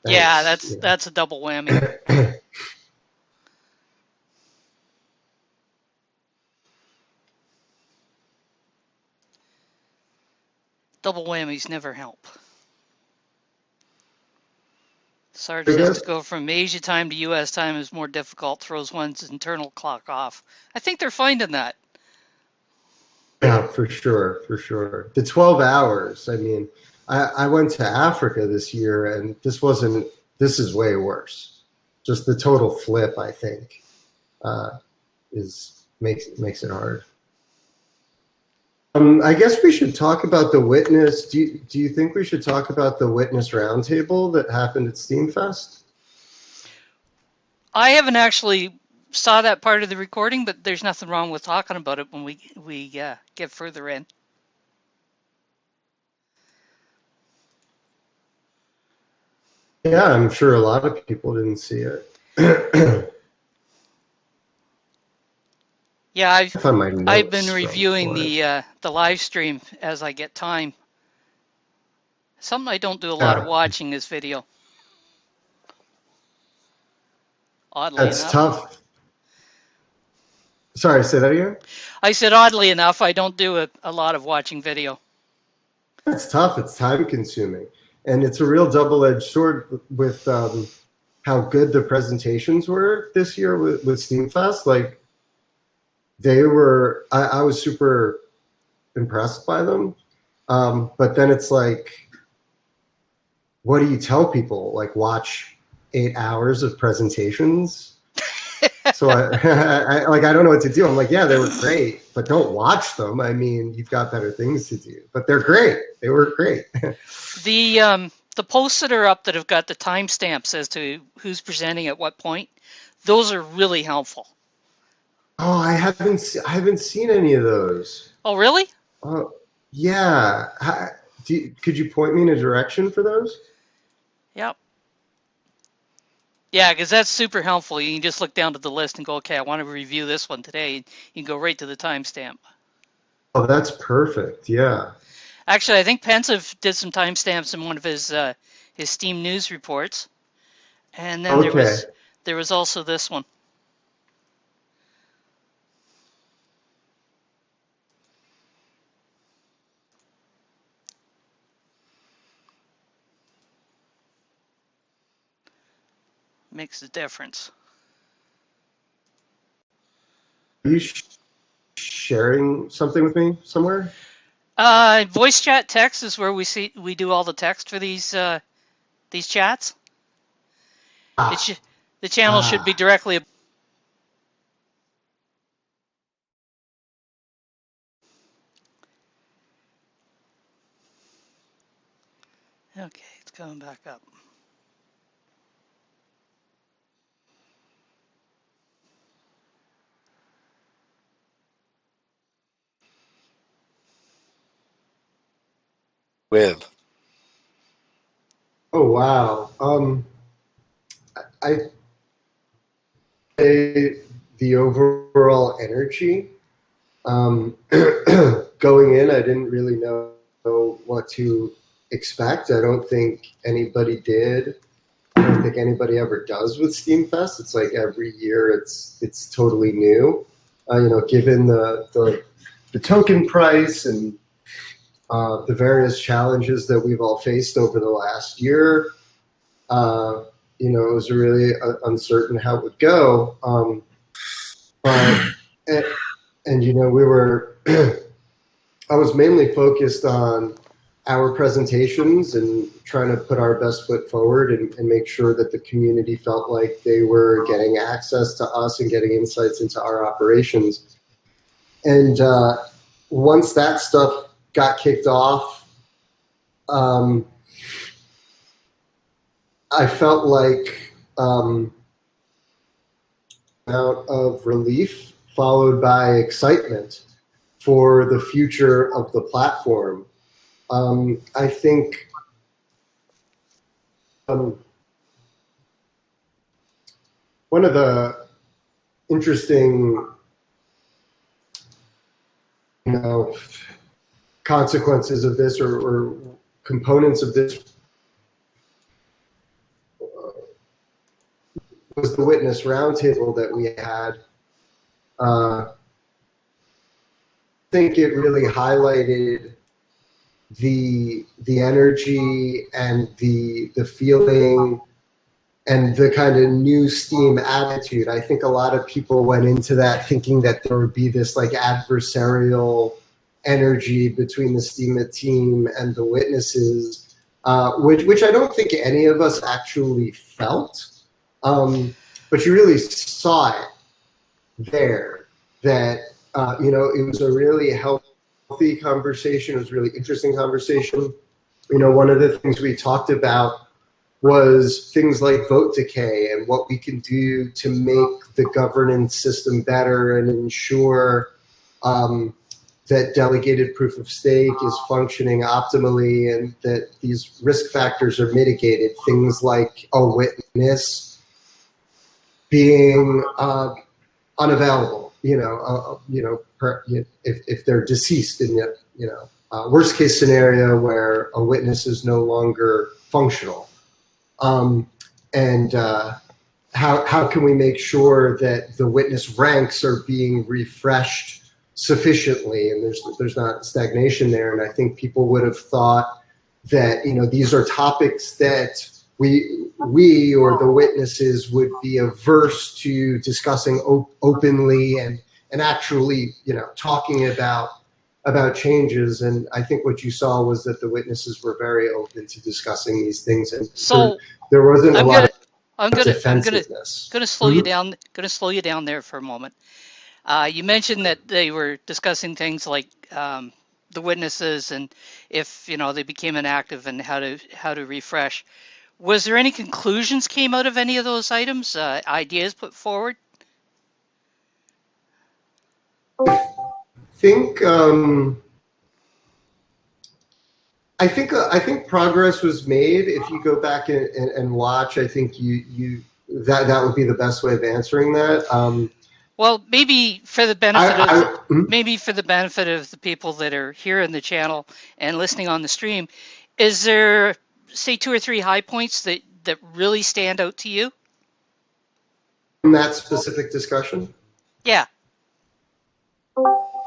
Yeah, Thanks. You that's a double whammy. know. Double whammies never help. Sarge I says to guess. go from Asia time to US time is more difficult, throws one's internal clock off. I think they're finding that. Yeah, for sure, for sure. The 12 hours. I mean, I went to Africa this year, and this wasn't. This is way worse. Just the total flip, I think, is makes it hard. I guess we should talk about the witness. Do you think we should talk about the witness roundtable that happened at Steamfest? I haven't actually saw that part of the recording, but there's nothing wrong with talking about it when we get further in. Yeah, I'm sure a lot of people didn't see it. Yeah, I found my I've been notes reviewing for it. the live stream as I get time. Something I don't do a lot of Yeah, watching is video, oddly that's enough. tough. Sorry, say that again. I said oddly enough, I don't do a lot of watching video. It's tough. It's time consuming, and it's a real double-edged sword with how good the presentations were this year with Steamfest. Like they were, I was super impressed by them. But then it's like, what do you tell people? Like, watch 8 hours of presentations. So I don't know what to do. I'm like, yeah, they were great, but don't watch them. I mean, you've got better things to do. But they're great. They were great. The posts that are up that have got the timestamps as to who's presenting at what point, those are really helpful. Oh, I haven't seen any of those. Oh, really? Oh, yeah. Could you point me in a direction for those? Yep. Yeah, because that's super helpful. You can just look down to the list and go, okay, I want to review this one today. You can go right to the timestamp. Oh, that's perfect. Yeah. Actually, I think Pensive did some timestamps in one of his Steam News reports, and then Okay. there was also this one. Makes a difference. Are you sharing something with me somewhere? Voice chat text is where we do all the text for these chats. It Ah, should the channel should be ah. directly. Okay, it's coming back up. With. Oh, wow. I say the overall energy. Going in, I didn't really know what to expect. I don't think anybody did. I don't think anybody ever does with Steamfest. It's like every year it's totally new. Given the token price and the various challenges that we've all faced over the last year, it was really uncertain how it would go. But and we were. I was mainly focused on our presentations and trying to put our best foot forward and make sure that the community felt like they were getting access to us and getting insights into our operations. And once that stuff got kicked off, I felt like amount of relief followed by excitement for the future of the platform. I think one of the interesting, consequences of this or components of this was the witness roundtable that we had. I think it really highlighted the energy and the feeling and the kind of new STEAM attitude. I think a lot of people went into that thinking that there would be this like adversarial energy between the STEAM team and the witnesses, which I don't think any of us actually felt. But you really saw it there that, it was a really healthy conversation. It was a really interesting conversation. One of the things we talked about was things like vote decay and what we can do to make the governance system better and ensure that delegated proof of stake is functioning optimally and that these risk factors are mitigated. Things like a witness being unavailable, if they're deceased in worst case scenario where a witness is no longer functional. How can we make sure that the witness ranks are being refreshed sufficiently and there's not stagnation there? And I think people would have thought that, these are topics that we or the witnesses would be averse to discussing openly and actually, talking about changes. And I think what you saw was that the witnesses were very open to discussing these things. And So there wasn't a lot I'm of gonna defensiveness. slow you down. Gonna slow you down there for a moment. You mentioned that they were discussing things like the witnesses and if they became inactive and how to refresh. Was there any conclusions came out of any of those items? Ideas put forward? I think progress was made. If you go back and watch, I think that would be the best way of answering that. Well, maybe for the benefit of the people that are here in the channel and listening on the stream, is there, say, 2 or 3 high points that really stand out to you? In that specific discussion? Yeah.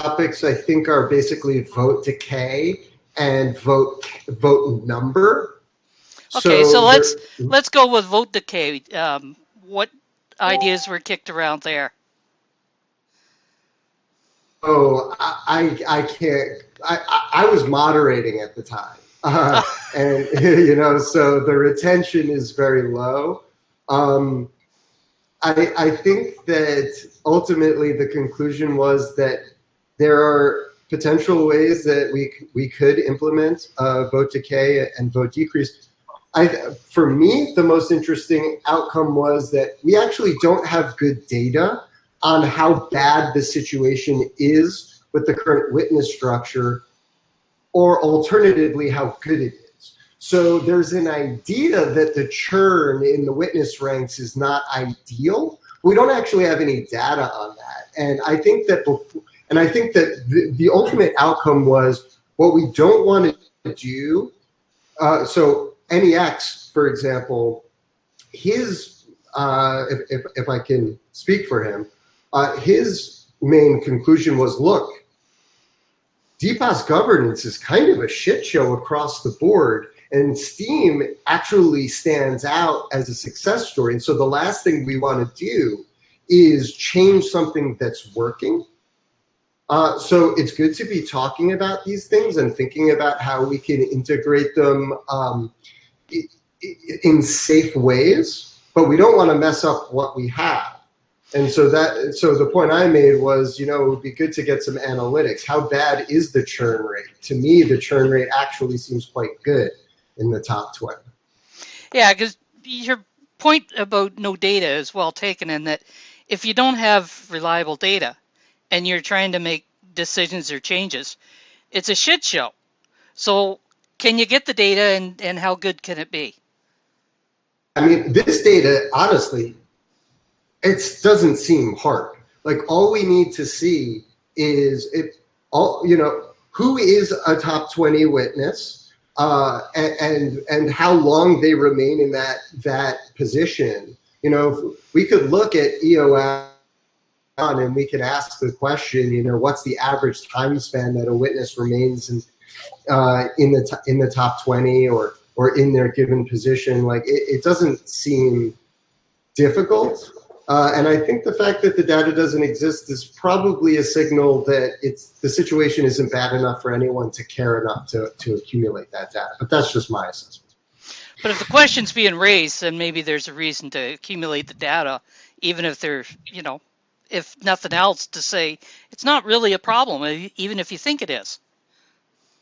Topics I think are basically vote decay and vote number. Okay, so let's go with vote decay. What ideas were kicked around there? Oh, I can't. I was moderating at the time, and so the retention is very low. I think that ultimately the conclusion was that there are potential ways that we could implement vote decay and vote decrease. For me, the most interesting outcome was that we actually don't have good data on how bad the situation is with the current witness structure, or alternatively, how good it is. So there's an idea that the churn in the witness ranks is not ideal. We don't actually have any data on that. And I think that the ultimate outcome was what we don't want to do. So NEX, for example, his, if I can speak for him, his main conclusion was, look, DPoS governance is kind of a shit show across the board, and Steam actually stands out as a success story. And so the last thing we want to do is change something that's working. So it's good to be talking about these things and thinking about how we can integrate them in safe ways, but we don't want to mess up what we have. And so the point I made was, it would be good to get some analytics. How bad is the churn rate? To me, the churn rate actually seems quite good in the top 20. Yeah, because your point about no data is well taken, in that if you don't have reliable data and you're trying to make decisions or changes, it's a shit show. So can you get the data, and how good can it be? I mean, this data, honestly, it doesn't seem hard. Like, all we need to see is who is a top 20 witness, and how long they remain in that position. We could look at EOS and we could ask the question, what's the average time span that a witness remains in the top 20 or in their given position? Like it doesn't seem difficult. And I think the fact that the data doesn't exist is probably a signal that the situation isn't bad enough for anyone to care enough to accumulate that data. But that's just my assessment. But if the question's being raised, then maybe there's a reason to accumulate the data, even if there's, if nothing else, to say it's not really a problem, even if you think it is.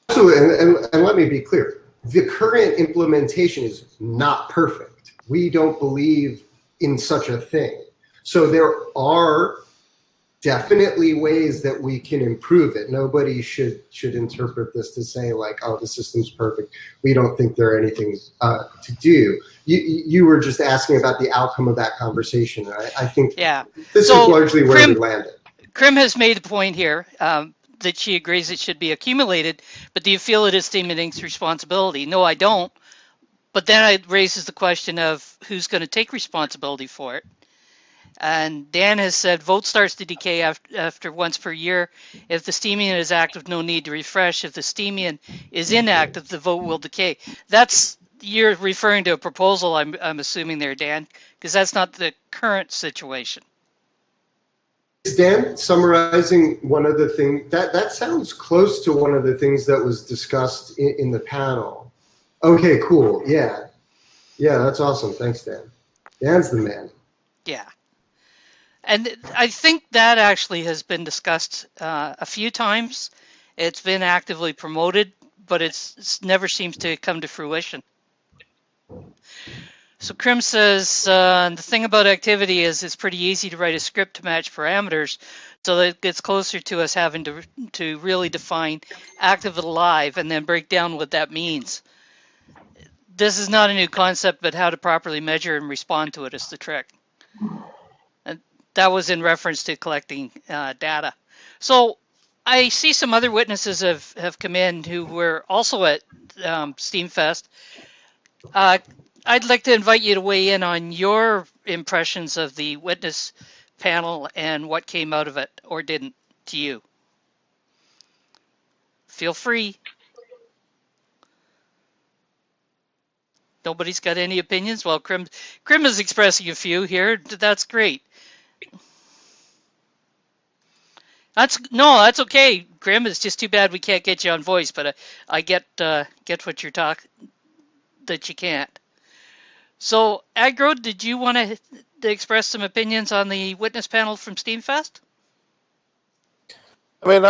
Absolutely, and let me be clear. The current implementation is not perfect. We don't believe in such a thing. So there are definitely ways that we can improve it. Nobody should interpret this to say like, oh, the system's perfect. We don't think there are anything to do. You were just asking about the outcome of that conversation. I think this is largely where we landed. Krim has made the point here that she agrees it should be accumulated, but do you feel it is Steam Inc.'s responsibility? No, I don't. But then it raises the question of who's going to take responsibility for it. And Dan has said vote starts to decay after once per year. If the Steemian is active, no need to refresh. If the Steemian is inactive, the vote will decay. You're referring to a proposal, I'm assuming there, Dan, because that's not the current situation. Is Dan summarizing one of the things that sounds close to one of the things that was discussed in the panel? Okay, cool. Yeah, that's awesome. Thanks, Dan. Dan's the man. Yeah. And I think that actually has been discussed a few times. It's been actively promoted, but it's never seems to come to fruition. So Krim says, the thing about activity is it's pretty easy to write a script to match parameters, so that it gets closer to us having to really define active and live and then break down what that means. This is not a new concept, but how to properly measure and respond to it is the trick. And that was in reference to collecting data. So I see some other witnesses have come in who were also at Steamfest. I'd like to invite you to weigh in on your impressions of the witness panel and what came out of it or didn't to you. Feel free. Nobody's got any opinions? Well, Krim is expressing a few here. That's great. That's okay, Krim. It's just too bad we can't get you on voice, but I get what you're talking, that you can't. So, Agro, did you want to express some opinions on the witness panel from Steamfest? I mean,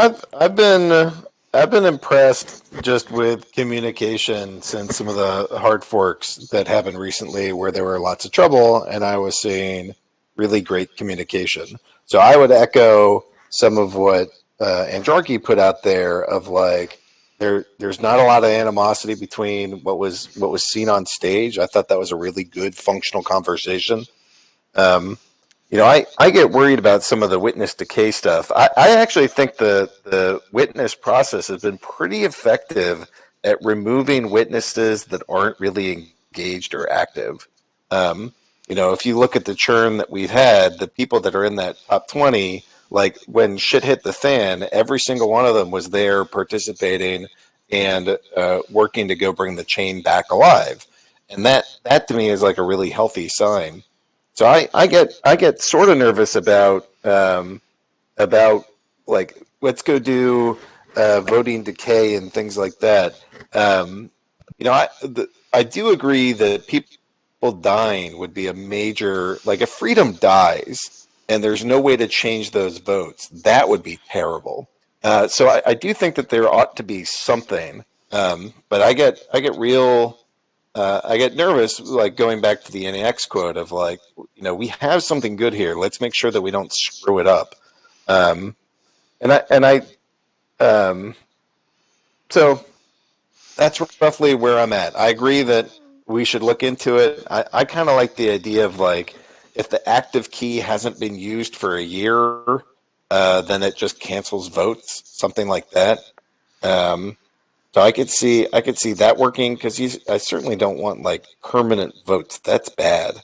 I've been impressed just with communication since some of the hard forks that happened recently, where there were lots of trouble, and I was seeing really great communication. So I would echo some of what Andrarchy put out there of like, there's not a lot of animosity between what was seen on stage. I thought that was a really good functional conversation. I get worried about some of the witness decay stuff. I actually think the witness process has been pretty effective at removing witnesses that aren't really engaged or active. If you look at the churn that we've had, the people that are in that top 20, like when shit hit the fan, every single one of them was there participating and working to go bring the chain back alive. And that to me is like a really healthy sign. So I get sort of nervous about like, let's go do voting decay and things like that. I do agree that people dying would be a major, like if freedom dies and there's no way to change those votes, that would be terrible. So I do think that there ought to be something, but I get nervous, like going back to the NAX quote of like, we have something good here. Let's make sure that we don't screw it up. So that's roughly where I'm at. I agree that we should look into it. I kind of like the idea of like, if the active key hasn't been used for a year, then it just cancels votes, something like that. So I could see that working, because I certainly don't want like permanent votes. That's bad.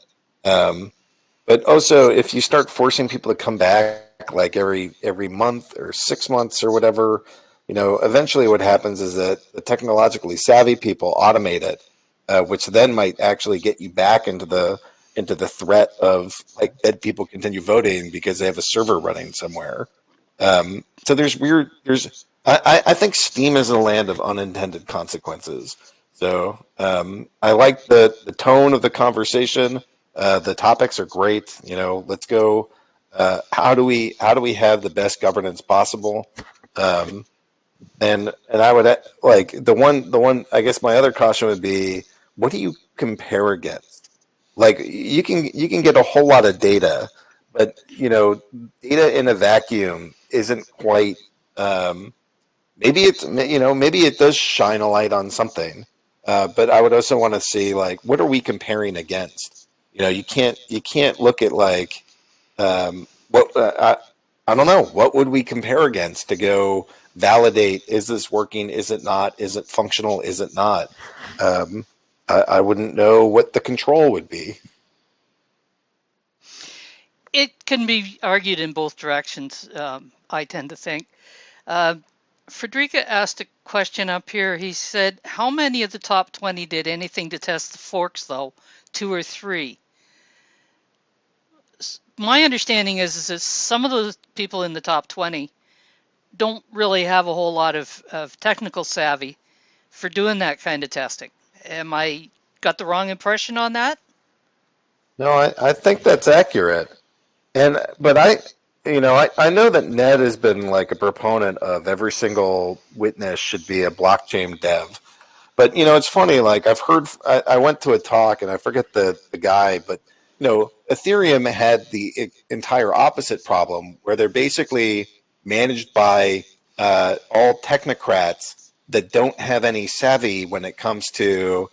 But also, if you start forcing people to come back like every month or 6 months or whatever, eventually what happens is that the technologically savvy people automate it, which then might actually get you back into the threat of like dead people continue voting because they have a server running somewhere. So I think Steam is a land of unintended consequences. So I like the tone of the conversation. The topics are great. Let's go. How do we have the best governance possible? And I would like the one. I guess my other caution would be, what do you compare against? Like you can get a whole lot of data, but data in a vacuum isn't quite. Maybe maybe it does shine a light on something, but I would also want to see like what are we comparing against? You can't look at like what I don't know, what would we compare against to go validate, is this working, is it not, is it functional, is it not? I wouldn't know what the control would be. It can be argued in both directions, I tend to think. Uh, Frederica asked a question up here. He said, how many of the top 20 did anything to test the forks, though? 2 or 3? My understanding is that some of those people in the top 20 don't really have a whole lot of technical savvy for doing that kind of testing. Am I got the wrong impression on that? No, I think that's accurate. But I know that Ned has been like a proponent of every single witness should be a blockchain dev. But it's funny. Like I went to a talk and I forget the guy, but Ethereum had the entire opposite problem where they're basically managed by all technocrats that don't have any savvy when it comes to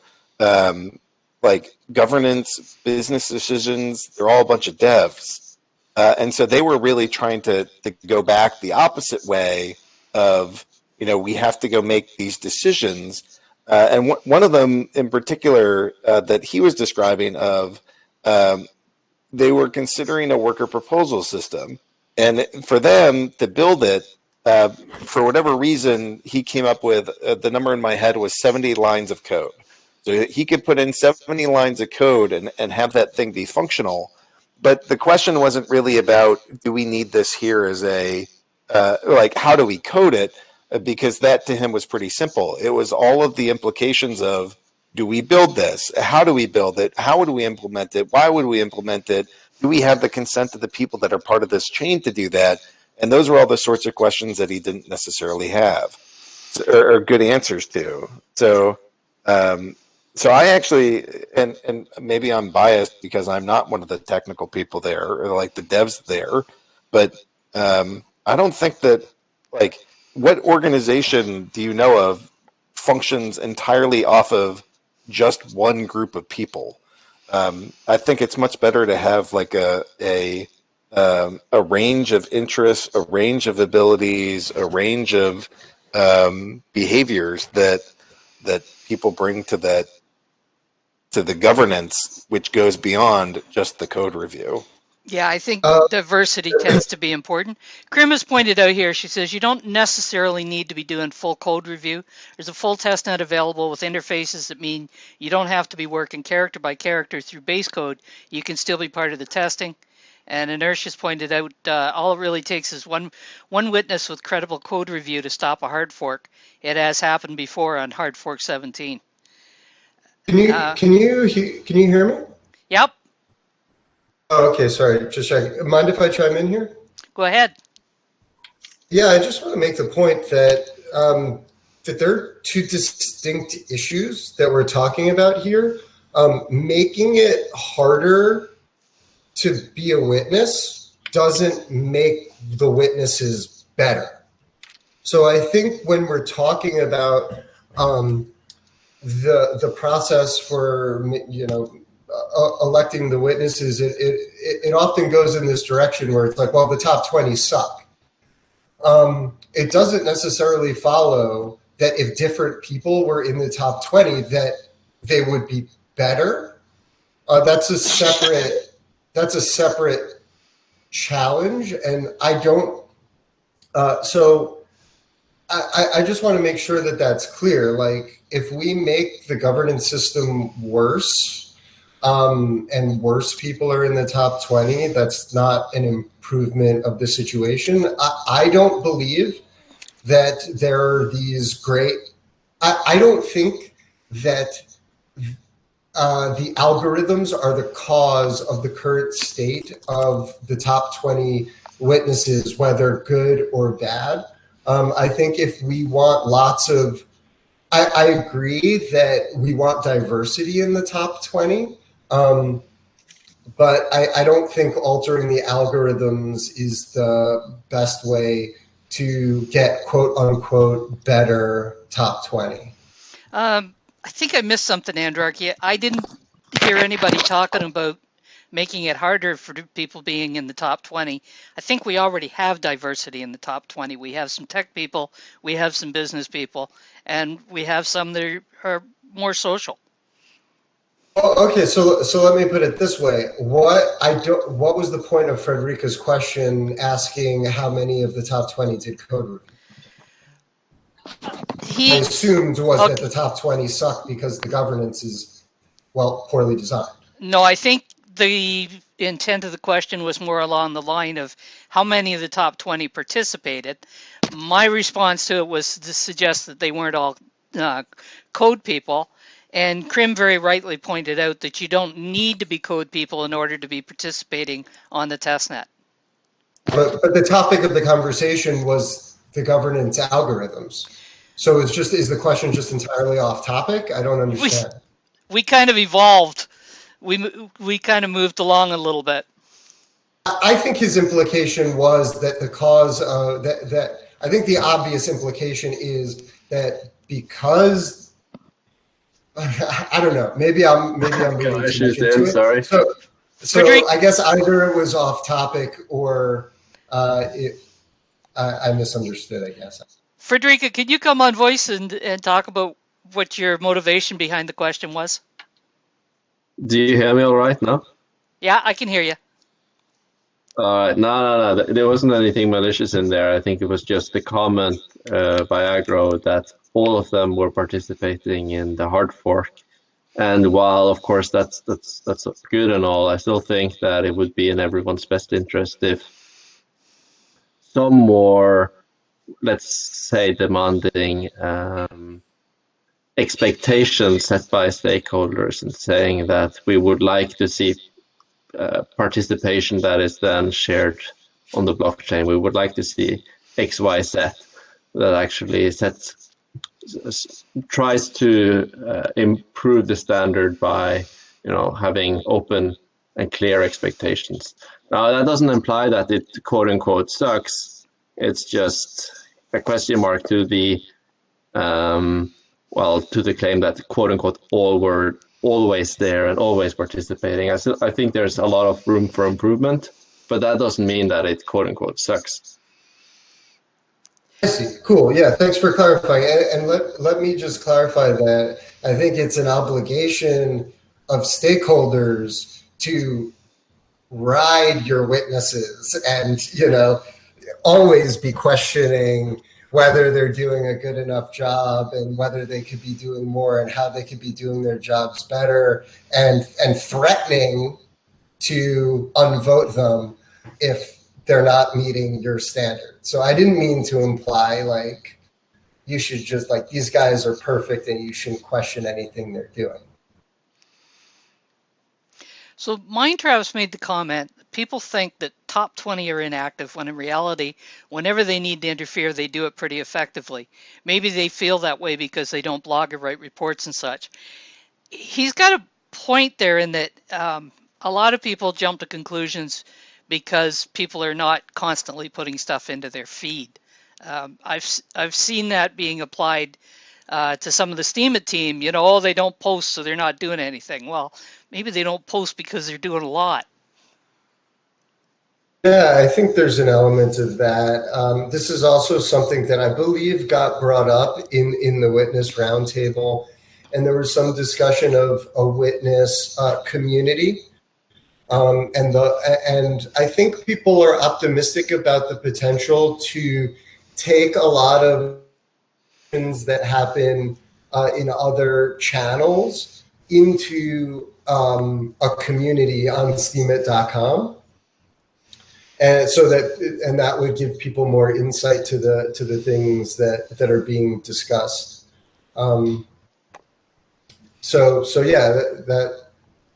like governance, business decisions. They're all a bunch of devs. And so they were really trying to go back the opposite way of, we have to go make these decisions. And one of them in particular that he was describing of, they were considering a worker proposal system. And for them to build it, for whatever reason, he came up with the number in my head was 70 lines of code. So he could put in 70 lines of code and have that thing be functional. But the question wasn't really about, do we need this here as like, how do we code it? Because that to him was pretty simple. It was all of the implications of, do we build this? How do we build it? How would we implement it? Why would we implement it? Do we have the consent of the people that are part of this chain to do that? And those were all the sorts of questions that he didn't necessarily have or good answers to. So I actually, and maybe I'm biased because I'm not one of the technical people there or like the devs there, but I don't think that, like, what organization do you know of functions entirely off of just one group of people? I think it's much better to have like a range of interests, a range of abilities, a range of behaviors that people bring to the governance, which goes beyond just the code review. Yeah, I think diversity tends to be important. Krim has pointed out here, she says, you don't necessarily need to be doing full code review. There's a full testnet available with interfaces that mean you don't have to be working character by character through base code. You can still be part of the testing. And Inertia's pointed out, all it really takes is one witness with credible code review to stop a hard fork. It has happened before on hard fork 17. Can you hear me? Yep. Oh, okay, sorry. Just checking. Mind if I chime in here? Go ahead. Yeah, I just want to make the point that that there are two distinct issues that we're talking about here. Making it harder to be a witness doesn't make the witnesses better. So I think when we're talking about the process for electing the witnesses, it often goes in this direction where it's like, well, the top 20 suck. It doesn't necessarily follow that if different people were in the top 20 that they would be better. That's a separate that's a separate challenge, and I don't. So I just want to make sure that that's clear. Like, if we make the governance system worse, and worse people are in the top 20, that's not an improvement of the situation. I don't believe that there are these great. I don't think that the algorithms are the cause of the current state of the top 20 witnesses, whether good or bad. I think if we want lots of, I agree that we want diversity in the top 20, but I don't think altering the algorithms is the best way to get quote unquote better top 20. I think I missed something, Andrarchy. I didn't hear anybody talking about making it harder for people being in the top 20. I think we already have diversity in the top 20. We have some tech people, we have some business people, and we have some that are more social. Oh, okay, so let me put it this way: what was the point of Frederica's question asking how many of the top 20 did code review? I assumed was that the top 20 suck because the governance is, well, poorly designed. No, I think the intent of the question was more along the line of how many of the top 20 participated. My response to it was to suggest that they weren't all code people. And Krim very rightly pointed out that you don't need to be code people in order to be participating on the testnet. But the topic of the conversation was the governance algorithms. So is the question just entirely off topic? I don't understand. We kind of evolved. We kind of moved along a little bit. I think his implication was that the cause of that I think the obvious implication is that because I don't know, maybe I'm reading too much into it. Sorry. So I guess either it was off topic or I misunderstood, I guess. Frederica, could you come on voice and talk about what your motivation behind the question was? Do you hear me all right now? Yeah, I can hear you. No. There wasn't anything malicious in there. I think it was just the comment by Agro that all of them were participating in the hard fork. And while, of course, that's good and all, I still think that it would be in everyone's best interest if some more, let's say, demanding expectations set by stakeholders and saying that we would like to see participation that is then shared on the blockchain. We would like to see X, Y, Z that actually tries to improve the standard by having open and clear expectations. Now that doesn't imply that it quote unquote sucks. It's just a question mark to the to the claim that quote unquote all were always there and always participating. I think there's a lot of room for improvement, but that doesn't mean that it quote unquote sucks. I see. Cool. Yeah. Thanks for clarifying. And let me just clarify that I think it's an obligation of stakeholders to ride your witnesses and, always be questioning whether they're doing a good enough job and whether they could be doing more and how they could be doing their jobs better, and threatening to unvote them if they're not meeting your standard. So I didn't mean to imply like you should just like these guys are perfect and you shouldn't question anything they're doing. So Mindtraps made the comment, people think that top 20 are inactive when in reality, whenever they need to interfere, they do it pretty effectively. Maybe they feel that way because they don't blog or write reports and such. He's got a point there in that a lot of people jump to conclusions because people are not constantly putting stuff into their feed. I've seen that being applied to some of the Steemit team. They don't post, so they're not doing anything. Well, maybe they don't post because they're doing a lot. Yeah, I think there's an element of that. This is also something that I believe got brought up in the witness roundtable, and there was some discussion of a witness community. And I think people are optimistic about the potential to take a lot of things that happen in other channels into a community on steemit.com. And so that would give people more insight to the things that are being discussed. So yeah, that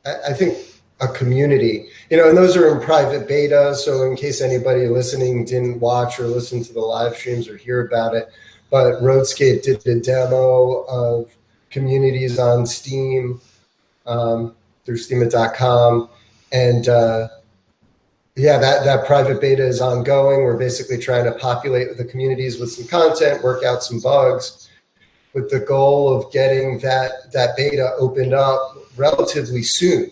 I think a community, and those are in private beta. So in case anybody listening didn't watch or listen to the live streams or hear about it, but Roadscape did a demo of communities on Steam through steemit.com, and yeah, that private beta is ongoing. We're basically trying to populate the communities with some content, work out some bugs, with the goal of getting that beta opened up relatively soon.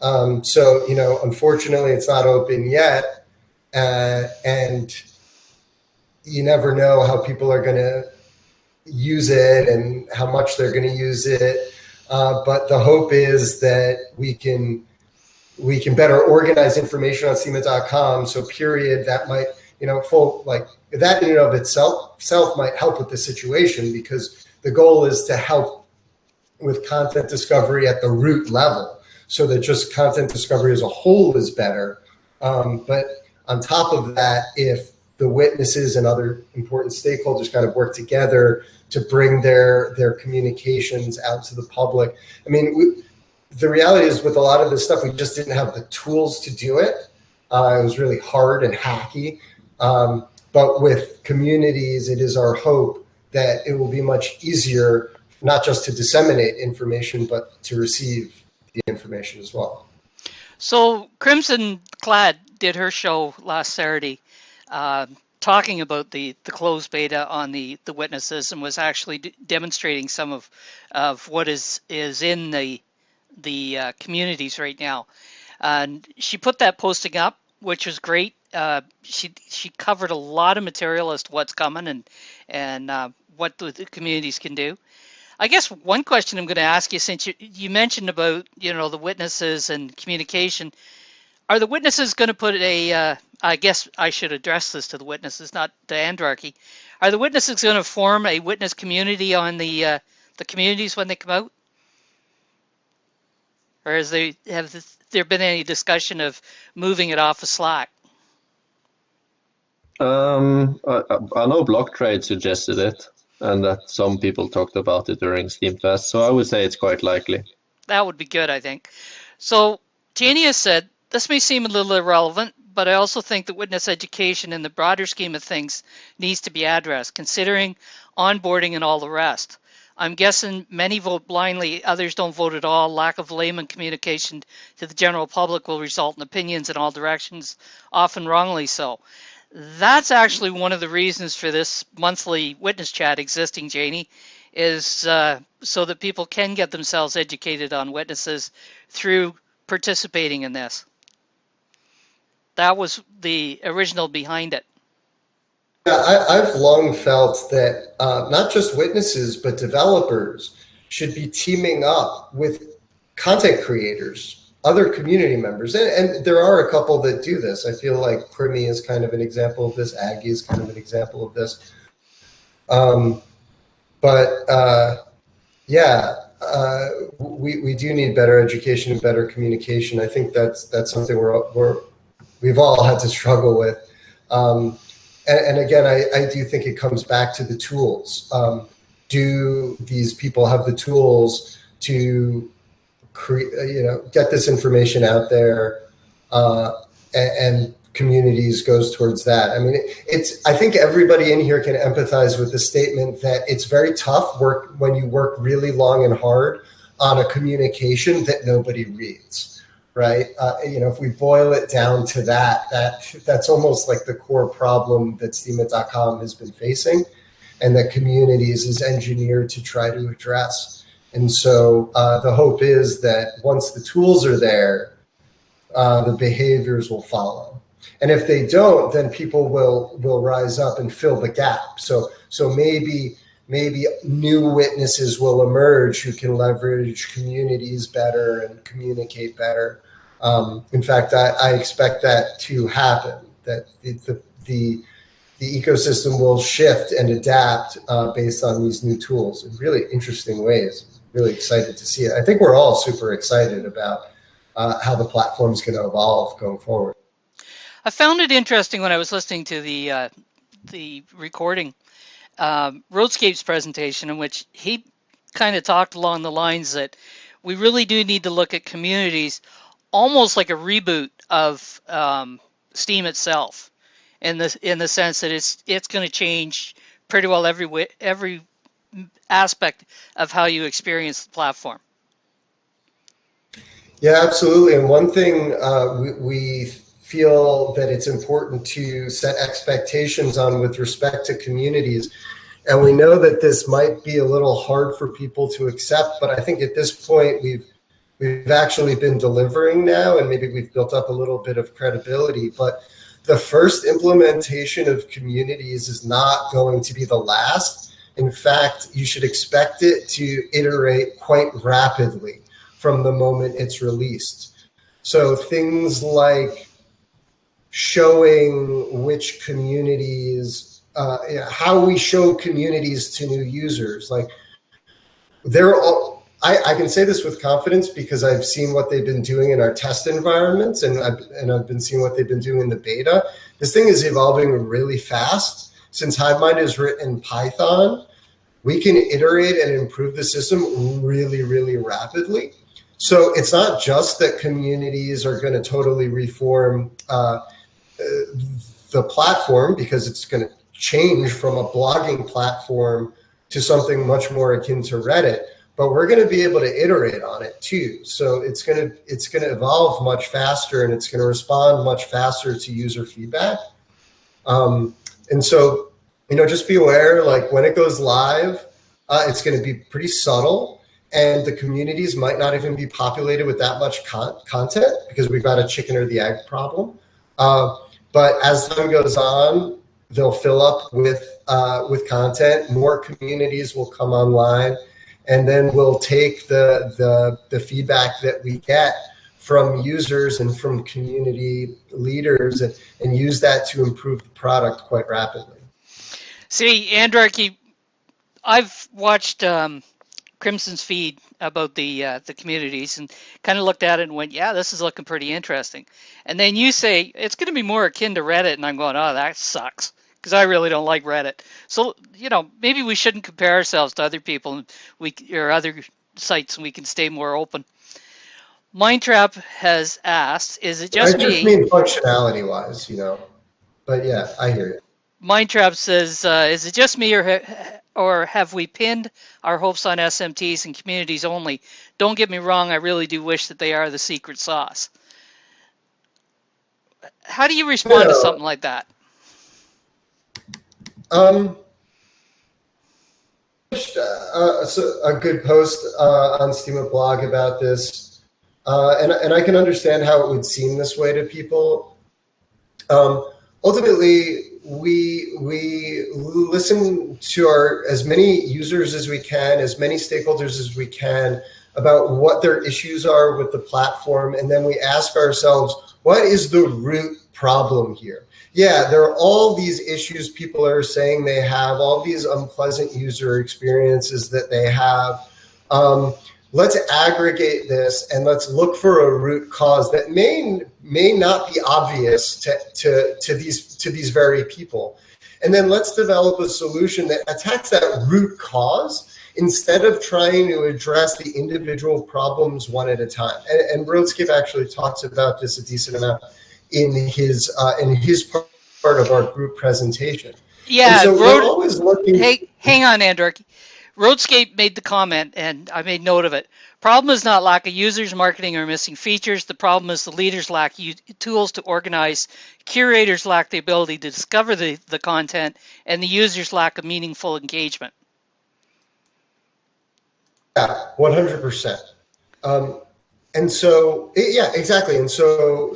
So, unfortunately, it's not open yet, and you never know how people are going to use it and how much they're going to use it. But the hope is that we can better organize information on steemit.com. So period, that might, that in and of itself might help with the situation, because the goal is to help with content discovery at the root level, so that just content discovery as a whole is better. But on top of that, if the witnesses and other important stakeholders kind of work together to bring their communications out to the public. I mean, the reality is, with a lot of this stuff, we just didn't have the tools to do it. It was really hard and hacky. But with communities, it is our hope that it will be much easier, not just to disseminate information, but to receive the information as well. So Crimson Clad did her show last Saturday, talking about the closed beta on the witnesses, and was actually demonstrating some of what is in the communities right now. And she put that posting up, which was great. She covered a lot of material as to what's coming and what the communities can do. I guess one question I'm going to ask you, since you mentioned about the witnesses and communication, are the witnesses going to put I guess I should address this to the witnesses, not to Andvarkey. Are the witnesses going to form a witness community on the communities when they come out? Or have there been any discussion of moving it off of Slack? I know BlockTrade suggested it, and that some people talked about it during Steamfest, so I would say it's quite likely. That would be good, I think. So Janie has said, this may seem a little irrelevant, but I also think that witness education in the broader scheme of things needs to be addressed, considering onboarding and all the rest. I'm guessing many vote blindly, others don't vote at all. Lack of layman communication to the general public will result in opinions in all directions, often wrongly so. That's actually one of the reasons for this monthly witness chat existing, Janie, is so that people can get themselves educated on witnesses through participating in this. That was the original behind it. Yeah, I've long felt that not just witnesses, but developers should be teaming up with content creators, other community members. And there are a couple that do this. I feel like Crimi is kind of an example of this. Aggie is kind of an example of this. We do need better education and better communication. I think that's something we've all had to struggle with. And again, I do think it comes back to the tools. Do these people have the tools to get this information out there, and communities goes towards that. I mean, I think everybody in here can empathize with the statement that it's very tough when you work really long and hard on a communication that nobody reads, right? If we boil it down to that's almost like the core problem that steemit.com has been facing, and that communities is engineered to try to address. And so the hope is that once the tools are there, the behaviors will follow. And if they don't, then people will rise up and fill the gap. So maybe new witnesses will emerge who can leverage communities better and communicate better. In fact, I expect that to happen, that the ecosystem will shift and adapt based on these new tools in really interesting ways. Really excited to see it. I think we're all super excited about how the platform is going to evolve going forward. I found it interesting when I was listening to the recording, Roadscape's presentation, in which he kind of talked along the lines that we really do need to look at communities almost like a reboot of Steam itself, in the sense that it's going to change pretty well every aspect of how you experience the platform. Yeah, absolutely. And one thing we feel that it's important to set expectations on with respect to communities, and we know that this might be a little hard for people to accept, but I think at this point we've actually been delivering now, and maybe we've built up a little bit of credibility. But the first implementation of communities is not going to be the last. In fact, you should expect it to iterate quite rapidly from the moment it's released. So things like showing which communities, how we show communities to new users, like they're all, I can say this with confidence because I've seen what they've been doing in our test environments, and I've been seeing what they've been doing in the beta. This thing is evolving really fast. Since HiveMind is written in Python, we can iterate and improve the system really, really rapidly. So it's not just that communities are going to totally reform the platform, because it's going to change from a blogging platform to something much more akin to Reddit, but we're going to be able to iterate on it too. So it's going to evolve much faster, and it's going to respond much faster to user feedback. And so, just be aware, like when it goes live, it's going to be pretty subtle, and the communities might not even be populated with that much content because we've got a chicken or the egg problem. But as time goes on, they'll fill up with content. More communities will come online, and then we'll take the feedback that we get from users and from community leaders and use that to improve the product quite rapidly. See, Andrarchy, I've watched Crimson's feed about the communities and kind of looked at it and went, yeah, this is looking pretty interesting. And then you say it's going to be more akin to Reddit, and I'm going, oh, that sucks, because I really don't like Reddit. So, maybe we shouldn't compare ourselves to other people or other sites, and we can stay more open. Mindtrap has asked, is it just me? I just mean functionality-wise, But yeah, I hear you. Mindtrap says, is it just me, or have we pinned our hopes on SMTs and communities only? Don't get me wrong, I really do wish that they are the secret sauce. How do you respond to something like that? So a good post on Steam blog about this, and I can understand how it would seem this way to people. Ultimately, we listen to as many users as we can, as many stakeholders as we can, about what their issues are with the platform, and then we ask ourselves, what is the root problem here? Yeah, there are all these issues people are saying they have, all these unpleasant user experiences that they have. Let's aggregate this and let's look for a root cause that may not be obvious to these very people. And then let's develop a solution that attacks that root cause instead of trying to address the individual problems one at a time. And Roadscape actually talks about this a decent amount in his part of our group presentation. Yeah, so we're always looking. Hey, hang on, Andrarchy. Roadscape made the comment, and I made note of it. Problem is not lack of users, marketing, or missing features. The problem is the leaders lack tools to organize, curators lack the ability to discover the content, and the users lack a meaningful engagement. Yeah, 100%. And so, yeah, exactly. And so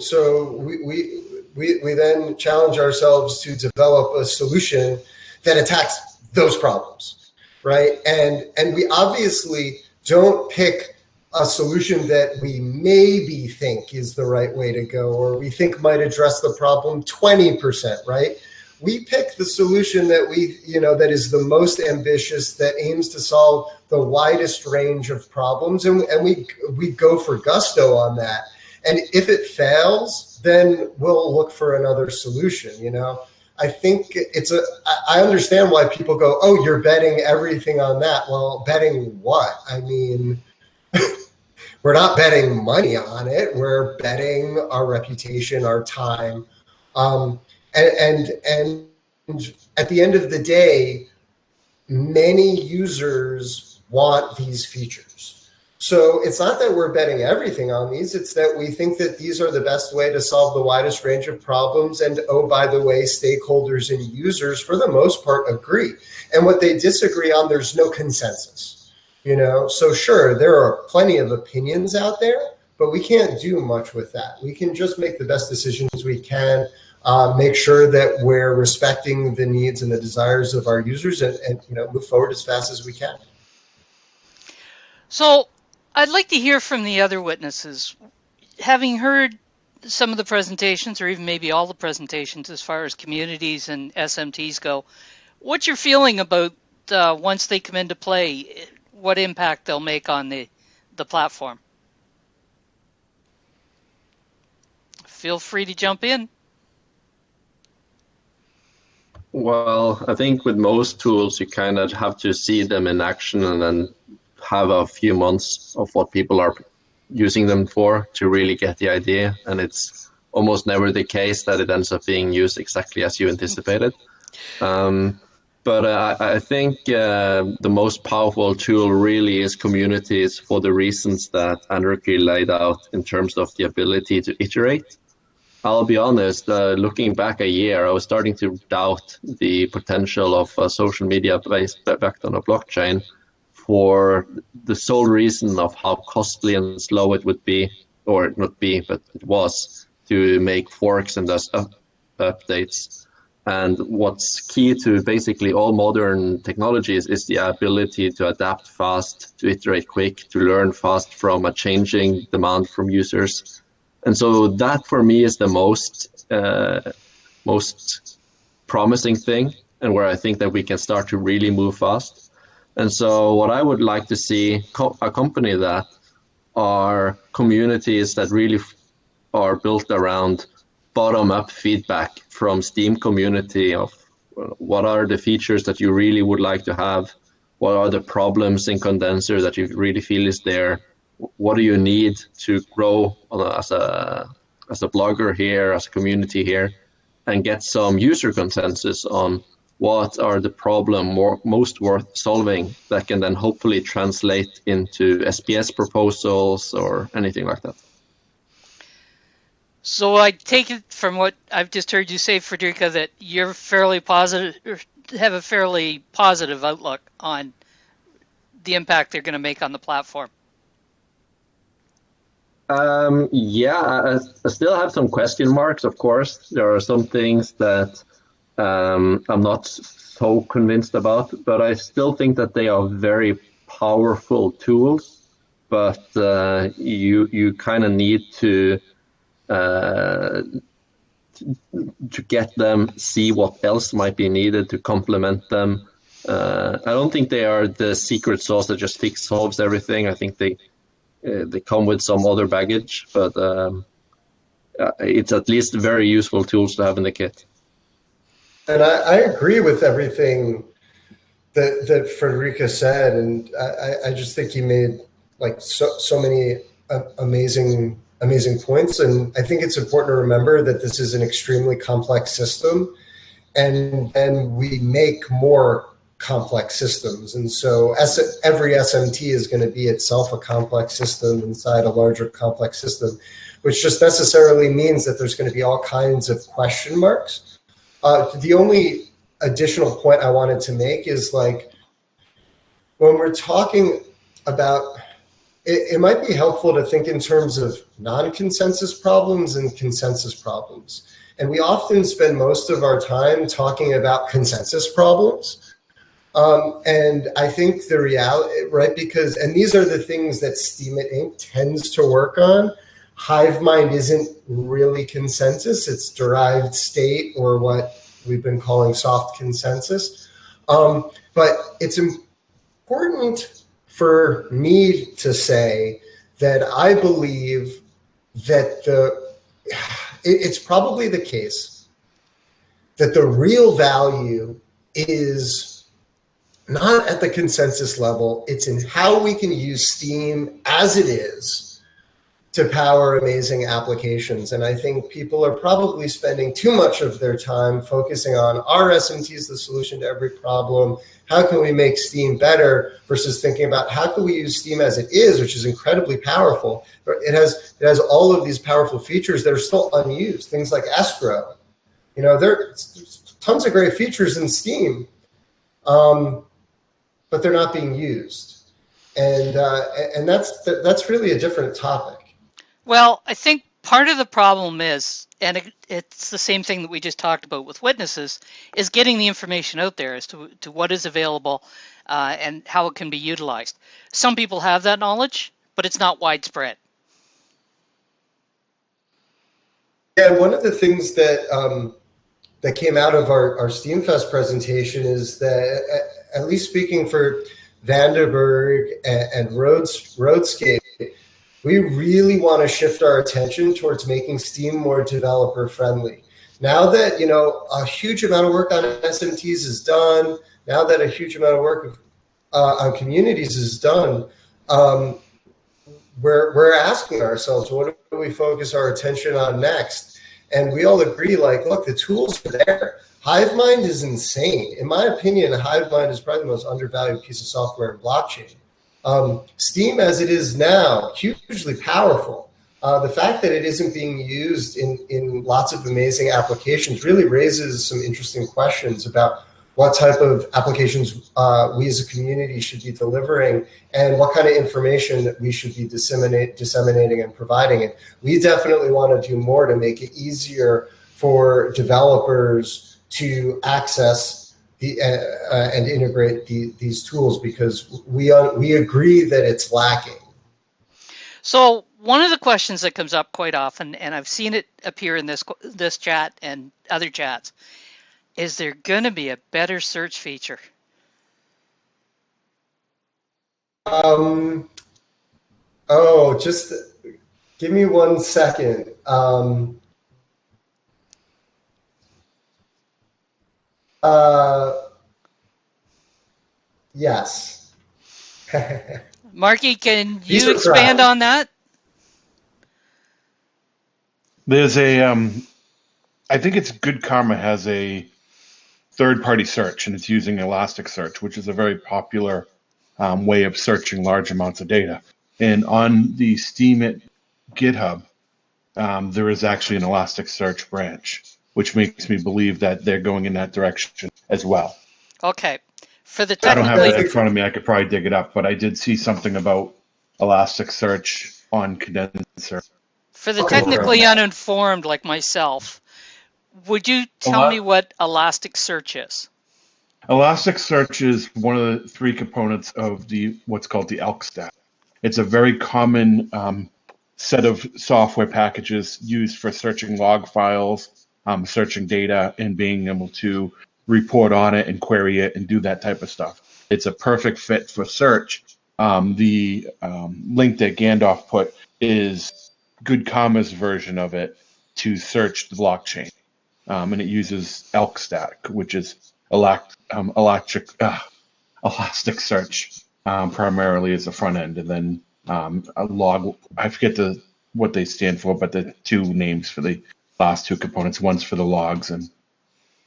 we then challenge ourselves to develop a solution that attacks those problems, right? And we obviously don't pick a solution that we maybe think is the right way to go, or we think might address the problem 20%, right? We pick the solution that that is the most ambitious, that aims to solve the widest range of problems, and we go for gusto on that. And if it fails, then we'll look for another solution. I think I understand why people go, oh, you're betting everything on that. Well, betting what? I mean, we're not betting money on it. We're betting our reputation, our time. And at the end of the day, many users want these features. So it's not that we're betting everything on these, it's that we think that these are the best way to solve the widest range of problems. And oh, by the way, stakeholders and users, for the most part, agree. And what they disagree on, there's no consensus. So sure, there are plenty of opinions out there, but we can't do much with that. We can just make the best decisions we can, make sure that we're respecting the needs and the desires of our users, and move forward as fast as we can. So I'd like to hear from the other witnesses. Having heard some of the presentations, or even maybe all the presentations as far as communities and SMTs go, what's your feeling about once they come into play, what impact they'll make on the platform? Feel free to jump in. Well, I think with most tools, you kind of have to see them in action and then have a few months of what people are using them for to really get the idea. And it's almost never the case that it ends up being used exactly as you anticipated. But I think the most powerful tool really is communities, for the reasons that Andrew laid out in terms of the ability to iterate. I'll be honest, looking back a year, I was starting to doubt the potential of social media backed on a blockchain, for the sole reason of how costly and slow it would be, or not be, but it was, to make forks and thus updates. And what's key to basically all modern technologies is the ability to adapt fast, to iterate quick, to learn fast from a changing demand from users. And so that for me is the most promising thing, and where I think that we can start to really move fast. And so what I would like to see accompany that are communities that really are built around bottom-up feedback from Steam community of what are the features that you really would like to have, what are the problems in Condenser that you really feel is there, what do you need to grow as a blogger here, as a community here, and get some user consensus on what are the problem most worth solving that can then hopefully translate into SPS proposals or anything like that. So I take it from what I've just heard you say, Frederica, that you're fairly positive, or have a fairly positive outlook on the impact they're going to make on the platform. Yeah, I still have some question marks, of course. There are some things that I'm not so convinced about, but I still think that they are very powerful tools. But you kind of need to get them, see what else might be needed to complement them. I don't think they are the secret sauce that just solves everything. I think they come with some other baggage, but it's at least very useful tools to have in the kit. And I agree with everything that Frederica said, and I just think he made like so many amazing points. And I think it's important to remember that this is an extremely complex system, and we make more complex systems. And so every SMT is going to be itself a complex system inside a larger complex system, which just necessarily means that there's going to be all kinds of question marks. The only additional point I wanted to make is, like, when we're talking about, it might be helpful to think in terms of non-consensus problems and consensus problems. And we often spend most of our time talking about consensus problems. And I think the reality, right, because, and these are the things that Steemit Inc. tends to work on. HiveMind isn't really consensus, it's derived state, or what we've been calling soft consensus. But it's important for me to say that I believe that it's probably the case that the real value is not at the consensus level. It's in how we can use Steam as it is to power amazing applications. And I think people are probably spending too much of their time focusing on, are SMTs the solution to every problem? How can we make Steam better, versus thinking about how can we use Steam as it is, which is incredibly powerful. It has all of these powerful features that are still unused. Things like escrow. There's tons of great features in Steam, but they're not being used. And that's really a different topic. Well, I think part of the problem is, and it's the same thing that we just talked about with witnesses, is getting the information out there as to what is available and how it can be utilized. Some people have that knowledge, but it's not widespread. Yeah, one of the things that that came out of our SteamFest presentation is that, at least speaking for Vandenberg and Roadscape, we really want to shift our attention towards making Steam more developer friendly. Now that, a huge amount of work on SMTs is done, now that a huge amount of work on communities is done, we're asking ourselves, what do we focus our attention on next? And we all agree, look, the tools are there. HiveMind is insane. In my opinion, HiveMind is probably the most undervalued piece of software in blockchain. Steam as it is now, hugely powerful. The fact that it isn't being used in lots of amazing applications really raises some interesting questions about what type of applications we as a community should be delivering, and what kind of information that we should be disseminating and providing. And we definitely want to do more to make it easier for developers to access and integrate these tools, because we agree that it's lacking. So one of the questions that comes up quite often, and I've seen it appear in this chat and other chats, is there going to be a better search feature? Just give me 1 second. Yes. Marky, can you expand on that? There's I think it's Good Karma has a third-party search, and it's using Elasticsearch, which is a very popular way of searching large amounts of data. And on the Steemit GitHub, there is actually an Elasticsearch branch, which makes me believe that they're going in that direction as well. Okay. For the I don't have that in front of me. I could probably dig it up, but I did see something about Elasticsearch on Condenser. For the technically uninformed like myself, would you tell me what Elasticsearch is? Elasticsearch is one of the three components of what's called the ELK stack. It's a very common set of software packages used for searching log files, searching data, and being able to report on it and query it and do that type of stuff. It's a perfect fit for search. The link that Gandalf put is Good Karma's version of it to search the blockchain. And it uses ELK stack, which is Elasticsearch primarily as the front end, and then a log. I forget what they stand for, but the two names for the last two components. One's for the logs and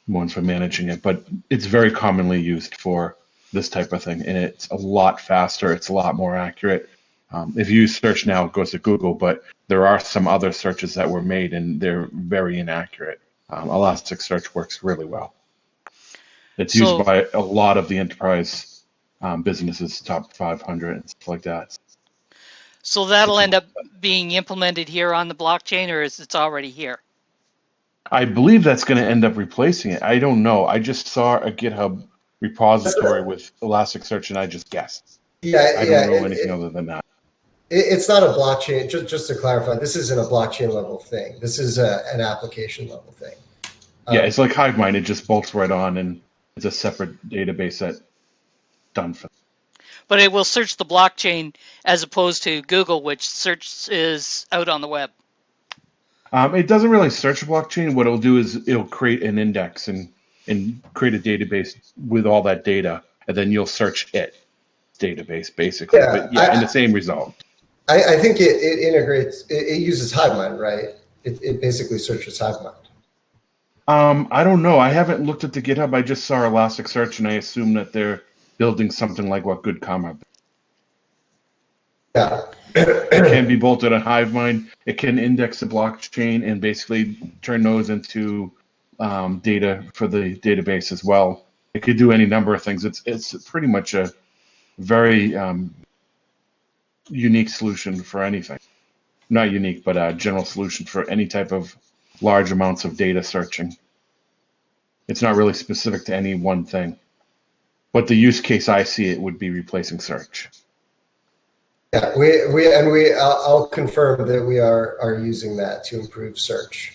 one's for managing it. But it's very commonly used for this type of thing, and it's a lot faster. It's a lot more accurate. If you use search now, it goes to Google, but there are some other searches that were made, and they're very inaccurate. Elasticsearch works really well. It's used by a lot of the enterprise businesses, top 500 and stuff like that. So that'll end up being implemented here on the blockchain, or is it already here? I believe that's going to end up replacing it. I don't know. I just saw a GitHub repository with Elasticsearch, and I just guessed. Yeah, I yeah. don't know anything other than that. It's not a blockchain. Just to clarify, this isn't a blockchain level thing. This is an application level thing. Yeah, it's like HiveMind. It just bolts right on, and it's a separate database that done for. But it will search the blockchain as opposed to Google, which search is out on the web. It doesn't really search a blockchain. What it'll do is it'll create an index and create a database with all that data, and then you'll search it database basically. Yeah, but yeah, and the same result. I think it integrates. It uses HiveMind, right? It basically searches HiveMind. I don't know. I haven't looked at the GitHub. I just saw Elasticsearch, and I assume that they're building something like what GoodComma. Yeah. It can be bolted on HiveMind. It can index the blockchain and basically turn those into data for the database as well. It could do any number of things. It's pretty much a very unique solution for anything. Not unique, but a general solution for any type of large amounts of data searching. It's not really specific to any one thing. But the use case I see it would be replacing search. Yeah, I'll confirm that we are using that to improve search,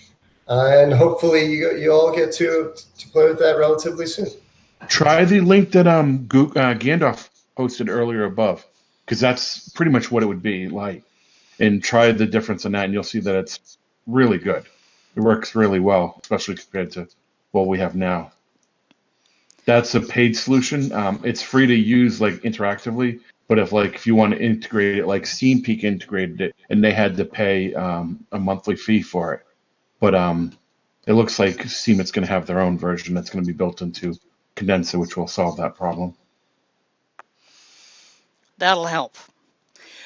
and hopefully you all get to play with that relatively soon. Try the link that Gandalf posted earlier above, because that's pretty much what it would be like. And try the difference in that, and you'll see that it's really good. It works really well, especially compared to what we have now. That's a paid solution. It's free to use like interactively, but if you want to integrate it, like SteamPeak integrated it, and they had to pay a monthly fee for it. But it looks like Steemit's going to have their own version that's going to be built into Condensa, which will solve that problem. That'll help.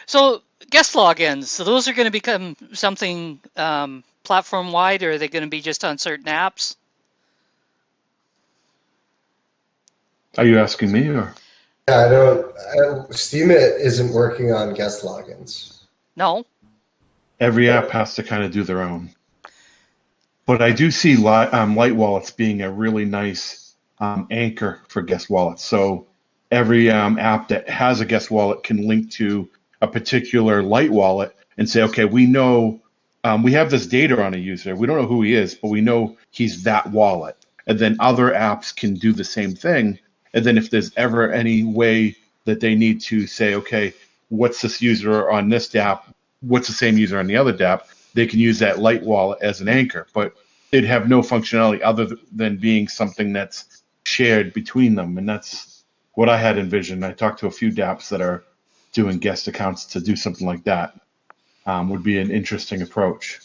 So guest logins, so those are going to become something platform-wide, or are they going to be just on certain apps? Are you asking me, or? Yeah, Steemit isn't working on guest logins. No. Every app has to kind of do their own. But I do see Light Wallets being a really nice anchor for guest wallets. So every app that has a guest wallet can link to a particular Light wallet and say, okay, we know we have this data on a user. We don't know who he is, but we know he's that wallet. And then other apps can do the same thing. And then if there's ever any way that they need to say, okay, what's this user on this dApp? What's the same user on the other dApp? They can use that Light wallet as an anchor, but it'd have no functionality other than being something that's shared between them. And that's what I had envisioned. I talked to a few dApps that are doing guest accounts to do something like that. Would be an interesting approach.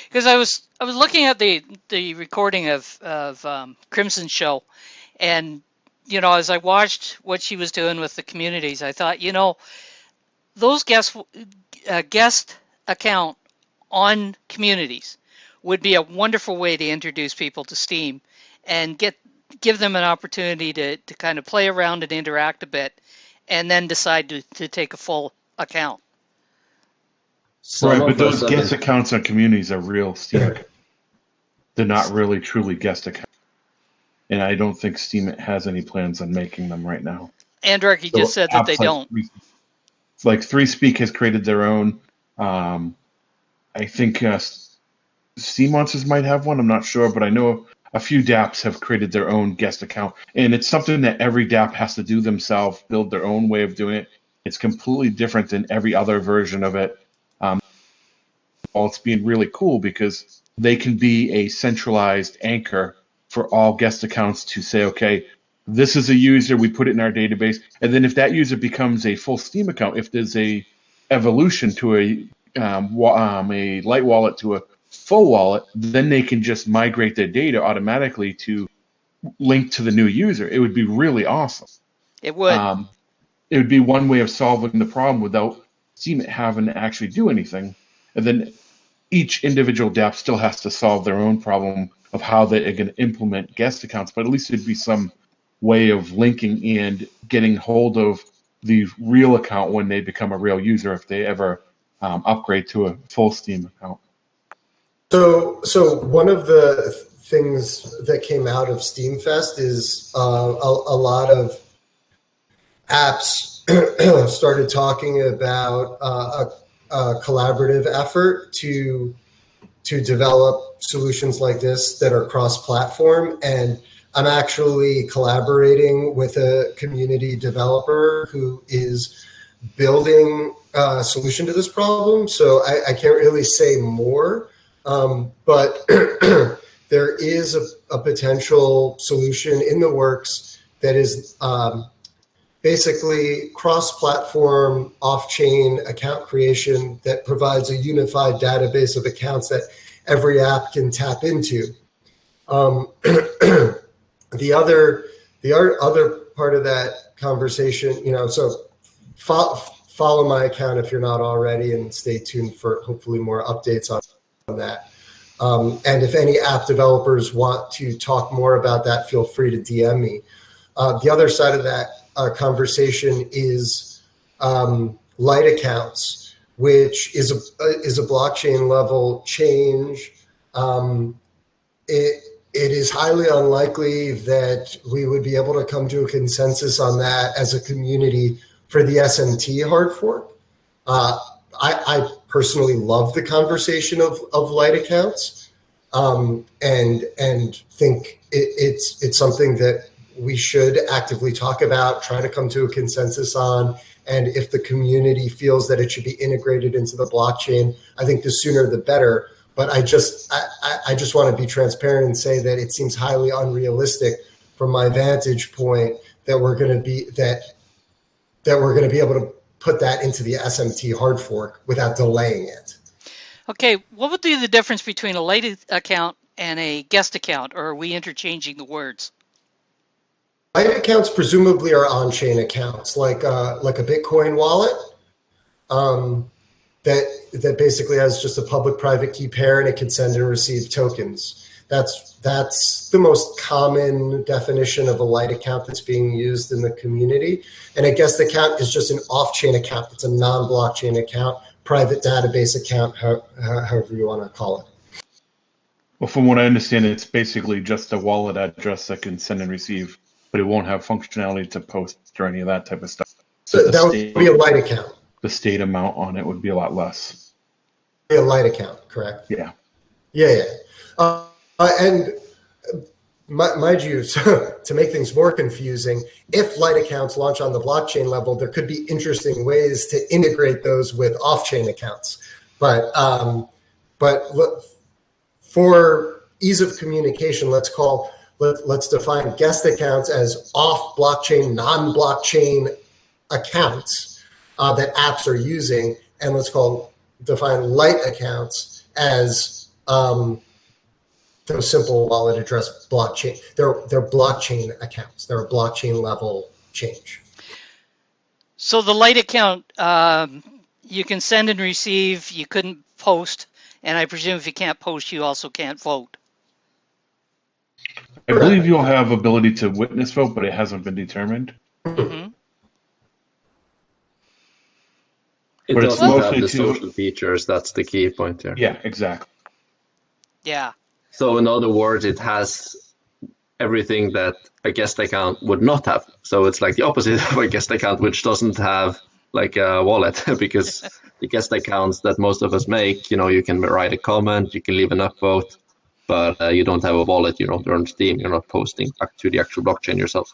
Because I was looking at the recording of Crimson's show, and as I watched what she was doing with the communities, I thought, those guest account on communities would be a wonderful way to introduce people to Steam and give them an opportunity to kind of play around and interact a bit, and then decide to take a full account. Right, but those guest accounts on communities are real Steam accounts. They're not really truly guest accounts. And I don't think Steam has any plans on making them right now. Andrek, just said that they don't. Like 3Speak has created their own. I think Steam Monsters might have one. I'm not sure, but I know a few dApps have created their own guest account. And it's something that every dApp has to do themselves, build their own way of doing it. It's completely different than every other version of it. It's being really cool because they can be a centralized anchor for all guest accounts to say, okay, this is a user, we put it in our database, and then if that user becomes a full Steam account, if there's a evolution to a Light wallet to a full wallet, then they can just migrate their data automatically to link to the new user. It would be really awesome. It would. It would be one way of solving the problem without Steam having to actually do anything, and then each individual dApp still has to solve their own problem of how they're going to implement guest accounts, but at least it'd be some way of linking and getting hold of the real account when they become a real user, if they ever upgrade to a full Steam account. So one of the things that came out of Steamfest is a lot of apps started talking about a collaborative effort to develop solutions like this that are cross-platform. And I'm actually collaborating with a community developer who is building a solution to this problem. So I can't really say more, but there is a potential solution in the works that is basically cross-platform, off-chain account creation that provides a unified database of accounts that every app can tap into. The other part of that conversation, so follow my account if you're not already, and stay tuned for hopefully more updates on that. And if any app developers want to talk more about that, feel free to DM me. The other side of that conversation is light accounts, which is a blockchain level change. It is highly unlikely that we would be able to come to a consensus on that as a community for the SMT hard fork. I personally love the conversation of light accounts, and think it's something that we should actively talk about, try to come to a consensus on. And if the community feels that it should be integrated into the blockchain, I think the sooner the better. But I just want to be transparent and say that it seems highly unrealistic from my vantage point that we're going to be able to put that into the SMT hard fork without delaying it. Okay, what would be the difference between a light account and a guest account, or are we interchanging the words? Light accounts presumably are on-chain accounts, like a Bitcoin wallet, that basically has just a public-private key pair, and it can send and receive tokens. That's the most common definition of a light account that's being used in the community. And a guest account is just an off-chain account. It's a non-blockchain account, private database account, however you want to call it. Well, from what I understand, it's basically just a wallet address that can send and receive, but it won't have functionality to post or any of that type of stuff. So that would be a light account. The state amount on it would be a lot less. Be a light account, correct? Yeah. Yeah. And mind you, to make things more confusing, if light accounts launch on the blockchain level, there could be interesting ways to integrate those with off-chain accounts. But for ease of communication, let's define guest accounts as off-blockchain, non-blockchain accounts that apps are using, and define light accounts as those simple wallet address blockchain. They're blockchain accounts. They're a blockchain level change. So the light account, you can send and receive, you couldn't post, and I presume if you can't post, you also can't vote. I believe you'll have ability to witness vote, but it hasn't been determined. Mm-hmm. It But it's doesn't have mostly the to- social features. That's the key point there. Yeah, exactly. Yeah. So in other words, it has everything that a guest account would not have. So it's like the opposite of a guest account, which doesn't have like a wallet, because the guest accounts that most of us make, you can write a comment, you can leave an upvote, but you don't have a wallet, you don't earn Steam, you're not posting back to the actual blockchain yourself.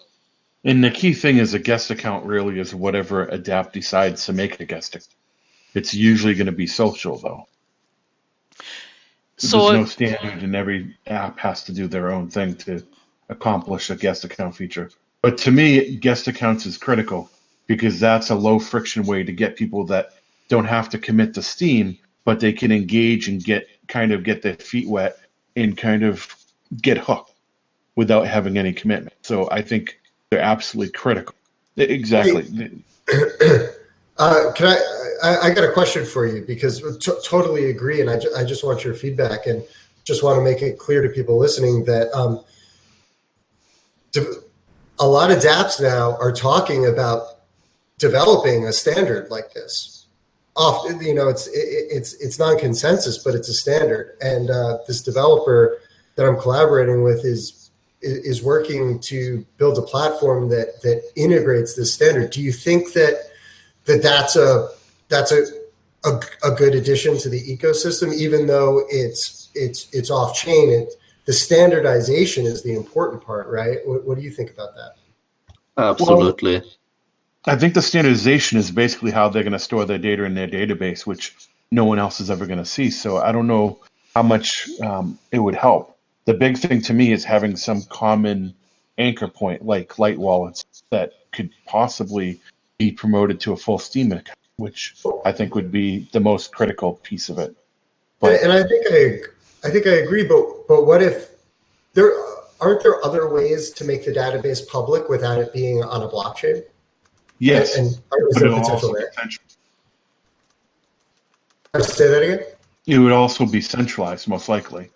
And the key thing is a guest account really is whatever Adapt decides to make a guest account. It's usually going to be social, though. So There's no standard, and every app has to do their own thing to accomplish a guest account feature. But to me, guest accounts is critical because that's a low friction way to get people that don't have to commit to Steam, but they can engage and get their feet wet and kind of get hooked without having any commitment. So I think they're absolutely critical. Exactly. I got a question for you, because totally agree, and I just want your feedback, and just want to make it clear to people listening that a lot of dApps now are talking about developing a standard like this. It's non-consensus, but it's a standard, and this developer that I'm collaborating with is working to build a platform that integrates this standard. Do you think that's a good addition to the ecosystem, even though it's off chain? The standardization is the important part, right? What do you think about that? Absolutely. I think the standardization is basically how they're going to store their data in their database, which no one else is ever going to see. So I don't know how much it would help. The big thing to me is having some common anchor point, like light wallets, that could possibly be promoted to a full Steam account, which I think would be the most critical piece of it. But And I think I agree. But what if aren't there other ways to make the database public without it being on a blockchain? yes, And is but there it'll potential also be there? Say that again. it would also be centralized, most likely.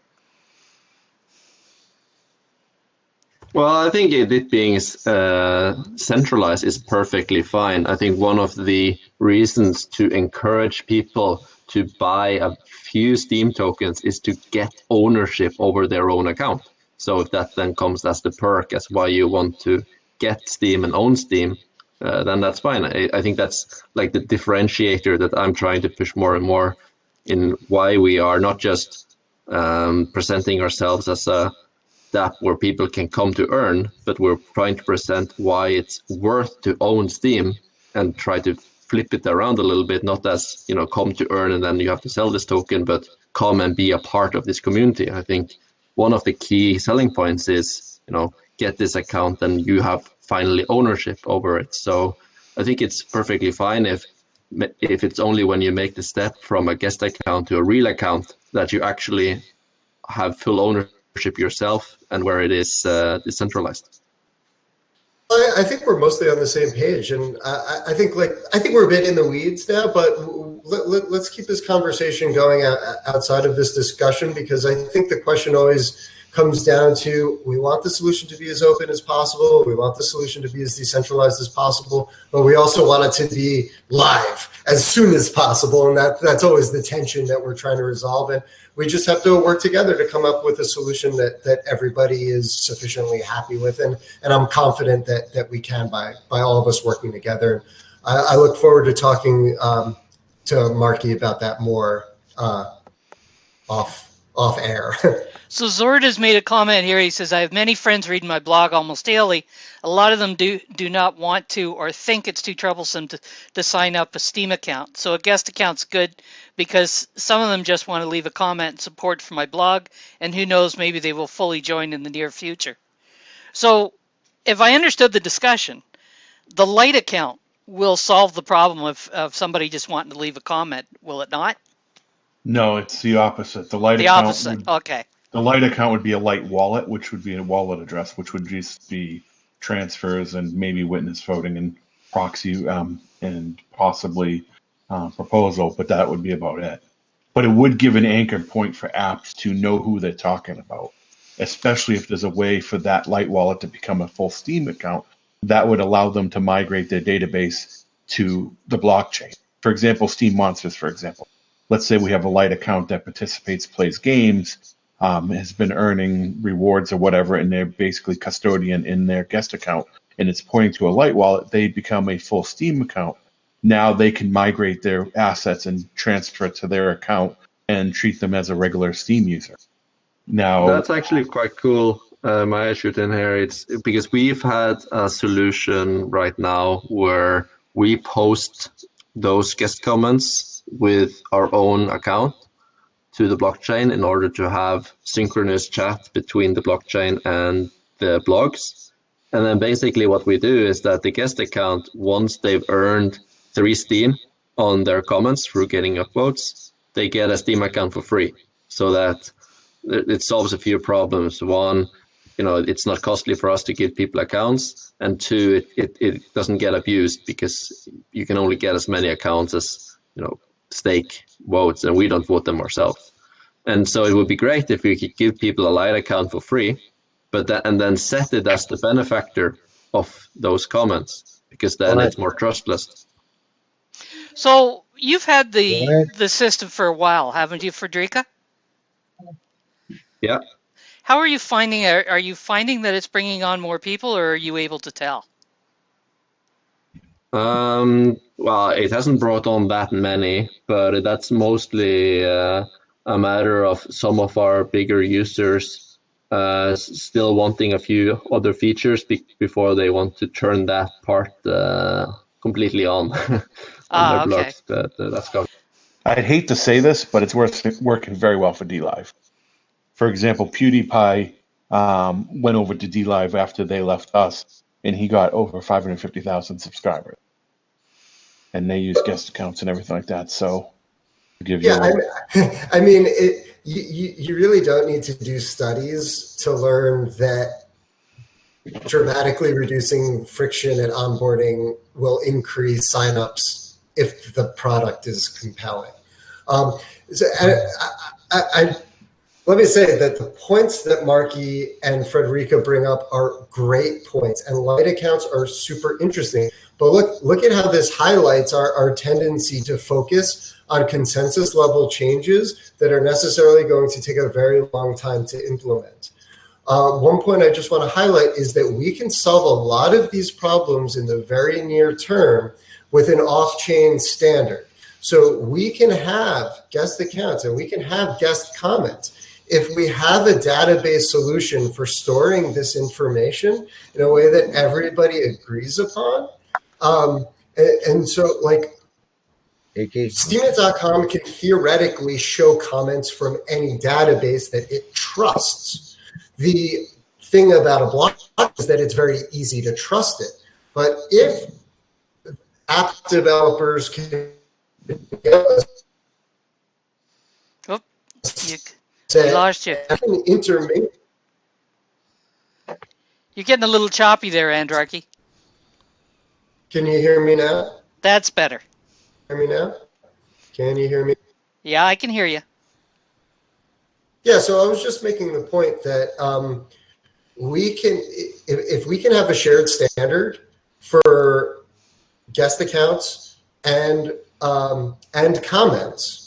Well, I think it being centralized is perfectly fine. I think one of the reasons to encourage people to buy a few Steam tokens is to get ownership over their own account. So if that then comes as the perk as why you want to get Steam and own Steam, then that's fine. I think that's like the differentiator that I'm trying to push more and more in why we are not just presenting ourselves as a app where people can come to earn, but we're trying to present why it's worth to own Steam and try to flip it around a little bit, not as, come to earn and then you have to sell this token, but come and be a part of this community. I think one of the key selling points is, get this account and you have finally ownership over it. So I think it's perfectly fine if it's only when you make the step from a guest account to a real account that you actually have full ownership yourself and where it is decentralized. I think we're mostly on the same page, and I think we're a bit in the weeds now. But let's keep this conversation going outside of this discussion, because I think the question always comes down to, we want the solution to be as open as possible. We want the solution to be as decentralized as possible, but we also want it to be live as soon as possible. And that's always the tension that we're trying to resolve. And we just have to work together to come up with a solution that everybody is sufficiently happy with. And I'm confident that we can by all of us working together. I look forward to talking to Marky about that more off air. So Zord has made a comment here. He says, I have many friends reading my blog almost daily. A lot of them do not want to or think it's too troublesome to sign up a Steam account. So a guest account's good because some of them just want to leave a comment and support for my blog, and who knows, maybe they will fully join in the near future. So if I understood the discussion, the light account will solve the problem of somebody just wanting to leave a comment, will it not? No, it's the opposite. The light The account opposite. Okay. The light account would be a light wallet, which would be a wallet address, which would just be transfers and maybe witness voting and proxy and possibly proposal, but that would be about it. But it would give an anchor point for apps to know who they're talking about, especially if there's a way for that light wallet to become a full Steam account. That would allow them to migrate their database to the blockchain. For example, Steam Monsters, for example. Let's say we have a light account that participates, plays games, has been earning rewards or whatever, and they're basically custodian in their guest account, and it's pointing to a light wallet. They become a full Steam account. Now they can migrate their assets and transfer it to their account and treat them as a regular Steam user. Now that's actually quite cool. My shoot in here, it's because we've had a solution right now where we post those guest comments with our own account to the blockchain in order to have synchronous chat between the blockchain and the blogs. And then basically what we do is that the guest account, once they've earned 3 Steam on their comments through getting upvotes, they get a Steam account for free. So that it solves a few problems. One, it's not costly for us to give people accounts. And 2, it doesn't get abused because you can only get as many accounts as, stake votes, and we don't vote them ourselves. And so it would be great if we could give people a light account for free, and then set it as the benefactor of those comments, because then it's more trustless. So you've had the system for a while, haven't you, Frederica? Yeah. How are you finding it? Are you finding that it's bringing on more people, or are you able to tell? Well, it hasn't brought on that many, but that's mostly a matter of some of our bigger users still wanting a few other features before they want to turn that part completely on on their Okay. blogs. But that's coming. I'd hate to say this, but it's working very well for DLive. For example, PewDiePie went over to DLive after they left us, and he got over 550,000 subscribers. And they use guest accounts and everything like that. So, give you. I mean, you really don't need to do studies to learn that dramatically reducing friction at onboarding will increase signups if the product is compelling. Let me say that the points that Marky and Frederica bring up are great points, and light accounts are super interesting. But look at how this highlights our tendency to focus on consensus level changes that are necessarily going to take a very long time to implement. One point I just want to highlight is that we can solve a lot of these problems in the very near term with an off-chain standard. So we can have guest accounts and we can have guest comments. If we have a database solution for storing this information in a way that everybody agrees upon, and so like Steemit.com can theoretically show comments from any database that it trusts. The thing about a blog is that it's very easy to trust it. But if app developers can we lost you. You're getting a little choppy there, Andrarchy. Can you hear me now? That's better. Hear me now? Can you hear me? Yeah, I can hear you. Yeah, so I was just making the point that we can, if we can have a shared standard for guest accounts and comments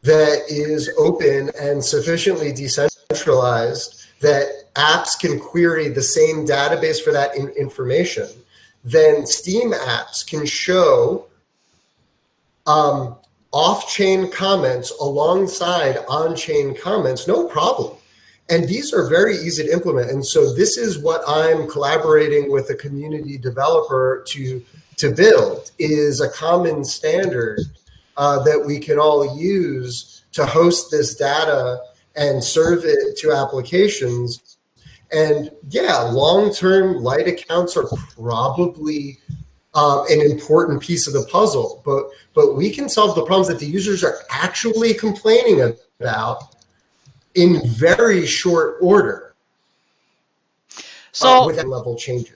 that is open and sufficiently decentralized that apps can query the same database for that information, then Steam apps can show off-chain comments alongside on-chain comments, no problem. And these are very easy to implement. And so this is what I'm collaborating with a community developer to build, is a common standard that we can all use to host this data and serve it to applications. And yeah, long-term light accounts are probably an important piece of the puzzle, but we can solve the problems that the users are actually complaining about in very short order. So with that level changes.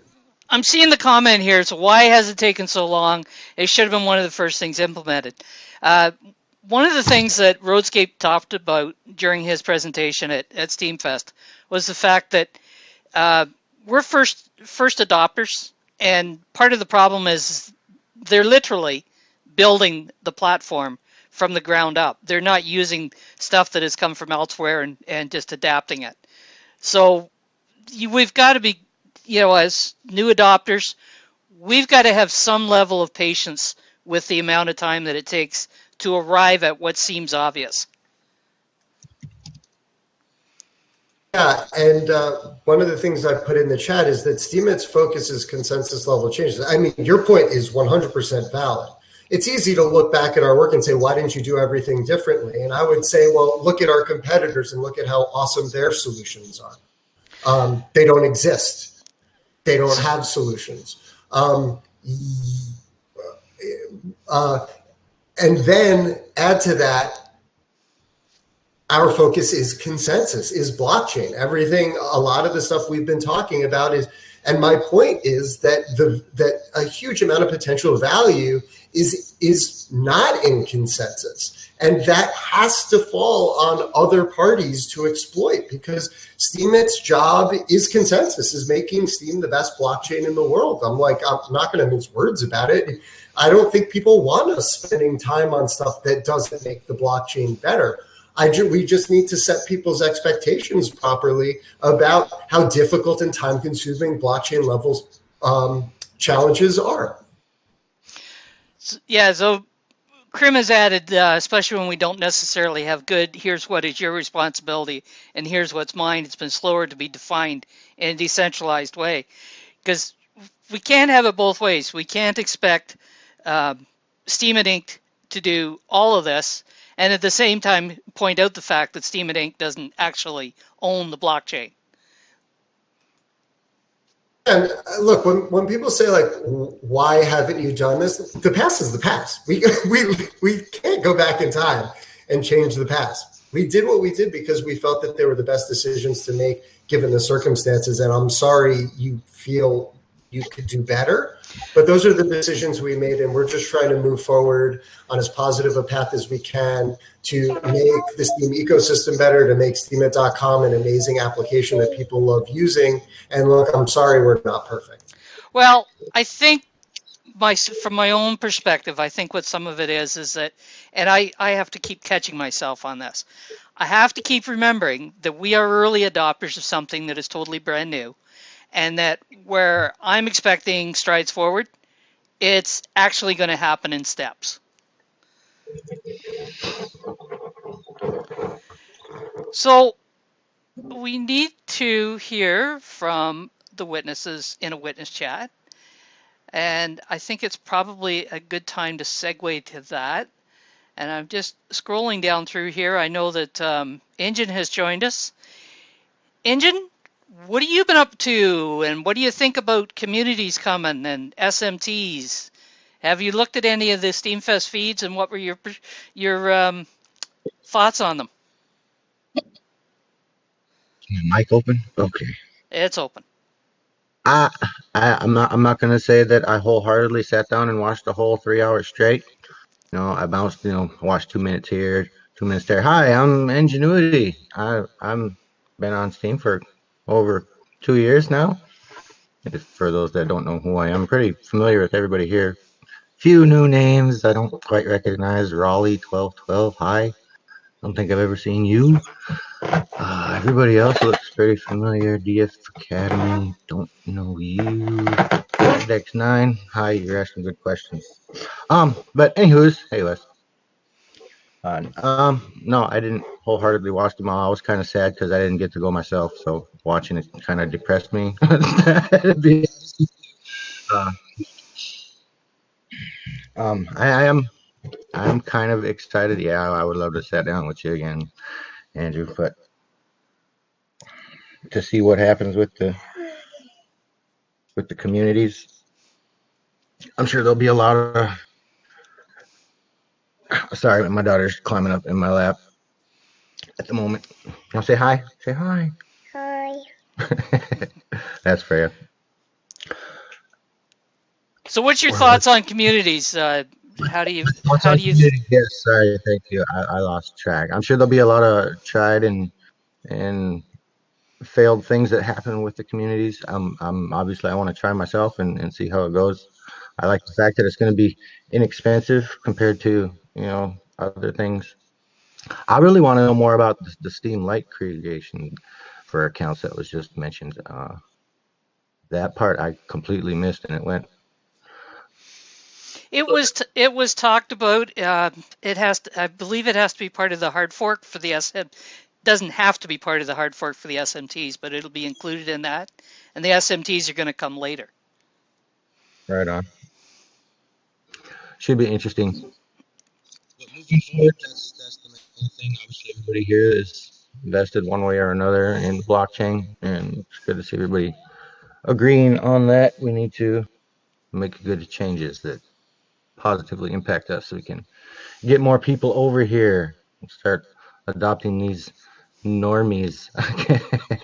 I'm seeing the comment here. So why has it taken so long? It should have been one of the first things implemented. One of the things that Roadscape talked about during his presentation at Steamfest was the fact that we're first adopters, and part of the problem is they're literally building the platform from the ground up. They're not using stuff that has come from elsewhere and just adapting it. So we've got to be, as new adopters, we've got to have some level of patience with the amount of time that it takes to arrive at what seems obvious. Yeah, and one of the things I put in the chat is that Steemit's focus is consensus level changes. I mean, your point is 100% valid. It's easy to look back at our work and say, why didn't you do everything differently? And I would say, well, look at our competitors and look at how awesome their solutions are. They don't exist. They don't have solutions. And then add to that, our focus is consensus, is blockchain. Everything, a lot of the stuff we've been talking about is, and my point is that a huge amount of potential value is not in consensus. And that has to fall on other parties to exploit, because Steemit's job is consensus, is making Steem the best blockchain in the world. I'm not going to mince words about it. I don't think people want us spending time on stuff that doesn't make the blockchain better. We just need to set people's expectations properly about how difficult and time-consuming blockchain levels challenges are. Yeah, so Crim has added, especially when we don't necessarily have good, here's what is your responsibility, and here's what's mine. It's been slower to be defined in a decentralized way. Because we can't have it both ways. We can't expect Steemit Inc. to do all of this, and at the same time point out the fact that Steemit Inc. doesn't actually own the blockchain. And look, when people say like, "Why haven't you done this?" The past is the past. We can't go back in time and change the past. We did what we did because we felt that they were the best decisions to make given the circumstances. And I'm sorry you feel you could do better, but those are the decisions we made, and we're just trying to move forward on as positive a path as we can to make the Steem ecosystem better, to make Steemit.com an amazing application that people love using. And look, I'm sorry we're not perfect. Well, I think from my own perspective, I think what some of it is that, and I have to keep catching myself on this. I have to keep remembering that we are early adopters of something that is totally brand new, and that where I'm expecting strides forward, it's actually going to happen in steps. So we need to hear from the witnesses in a witness chat, and I think it's probably a good time to segue to that. And I'm just scrolling down through here. I know that Engine has joined us. Engine, what have you been up to, and what do you think about communities coming and SMTs? Have you looked at any of the Steamfest feeds, and what were your thoughts on them? Mic open? Okay. It's open. I'm not gonna say that I wholeheartedly sat down and watched the whole 3 hours straight. I bounced, watched 2 minutes here, 2 minutes there. Hi, I'm Ingenuity. I'm been on Steam for over 2 years now. For those that don't know who I am, I'm pretty familiar with everybody here. Few new names I don't quite recognize. Raleigh 1212. Hi. Don't think I've ever seen you. Everybody else looks pretty familiar. DF Academy, don't know you. Dex9, hi, you're asking good questions. But anywho's, hey Les. No, I didn't wholeheartedly watch them all. I was kind of sad because I didn't get to go myself, so watching it kind of depressed me. I'm kind of excited. Yeah, I would love to sit down with you again, Andrew, but to see what happens with the communities, I'm sure there'll be a lot of. Sorry, my daughter's climbing up in my lap at the moment. I'll say hi. Say hi. Hi. That's fair. So, what's your thoughts on communities? How do you? Yes, sorry, thank you. I lost track. I'm sure there'll be a lot of tried and failed things that happen with the communities. I'm obviously I want to try myself and see how it goes. I like the fact that it's going to be inexpensive compared to other things. I really want to know more about the Steam Lite creation for accounts that was just mentioned. That part I completely missed, and it went. It was talked about. It has to, I believe it has to be part of the hard fork for the SM. Doesn't have to be part of the hard fork for the SMTs, but it'll be included in that. And the SMTs are going to come later. Right on. Should be interesting. But moving forward, that's the main thing. Obviously, everybody here is invested one way or another in blockchain, and it's good to see everybody agreeing on that. We need to make good changes that positively impact us so we can get more people over here and start adopting these normies.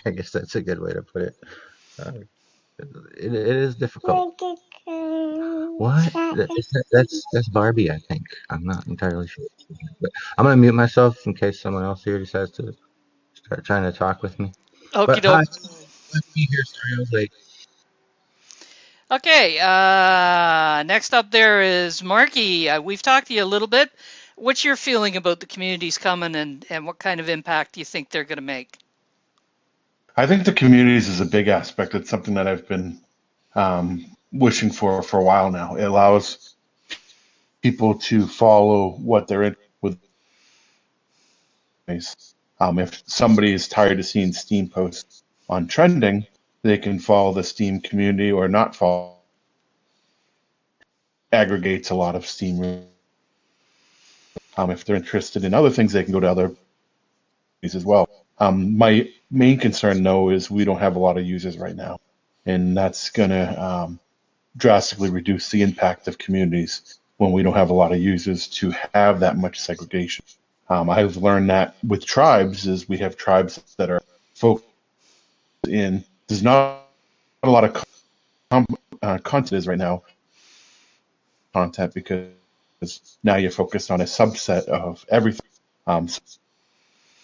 I guess that's a good way to put it. It is difficult. What? That's Barbie, I think. I'm not entirely sure. But I'm gonna mute myself in case someone else here decides to start trying to talk with me. Okie doke. Let me hear. Sorry, I was late. Okay, next up there is Marky. We've talked to you a little bit. What's your feeling about the communities coming, and what kind of impact do you think they're going to make? I think the communities is a big aspect. It's something that I've been wishing for a while now. It allows people to follow what they're in with. If somebody is tired of seeing Steam posts on trending, they can follow the Steam community or not follow. Aggregates a lot of Steam. If they're interested in other things, they can go to other as well. My main concern, though, is we don't have a lot of users right now, and that's going to drastically reduce the impact of communities when we don't have a lot of users to have that much segregation. I've learned that with tribes is we have tribes that are focused in. There's not a lot of content is right now. Content because now you're focused on a subset of everything.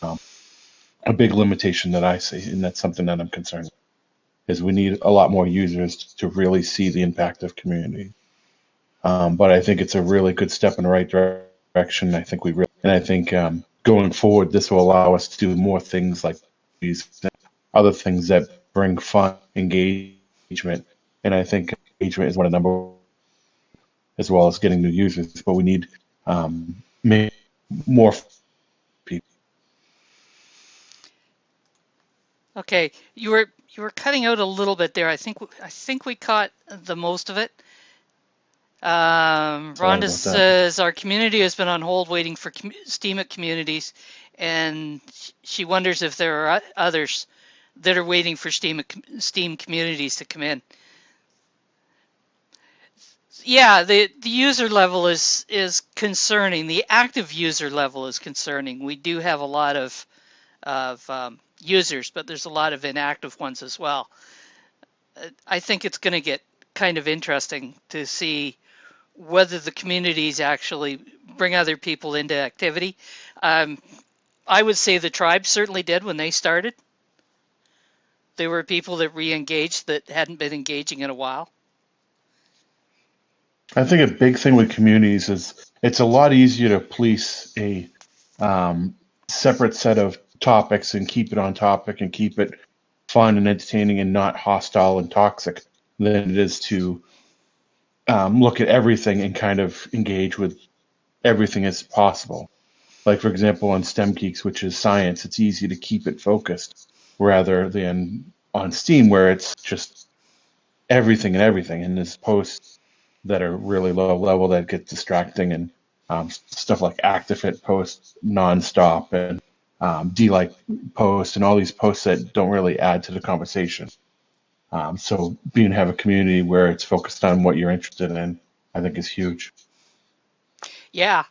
A big limitation that I see, and that's something that I'm concerned with, is we need a lot more users to really see the impact of community. But I think it's a really good step in the right direction. I think going forward, this will allow us to do more things like these other things that bring fun, engagement, and I think engagement is one of the number, as well as getting new users. But we need more people. Okay, you were cutting out a little bit there. I think we caught the most of it. Rhonda says our community has been on hold waiting for Steam at communities, and she wonders if there are others that are waiting for Steam communities to come in. Yeah, the user level is concerning. The active user level is concerning. We do have a lot of users, but there's a lot of inactive ones as well. I think it's going to get kind of interesting to see whether the communities actually bring other people into activity. I would say the tribe certainly did when they started. There were people that re-engaged that hadn't been engaging in a while. I think a big thing with communities is it's a lot easier to police a separate set of topics and keep it on topic and keep it fun and entertaining and not hostile and toxic than it is to look at everything and kind of engage with everything as possible. Like, for example, on STEM Geeks, which is science, it's easy to keep it focused rather than on Steam, where it's just everything and everything. And there's posts that are really low level that get distracting, and stuff like ActiveFit posts nonstop, and D-like posts, and all these posts that don't really add to the conversation. So being have a community where it's focused on what you're interested in, I think is huge. Yeah,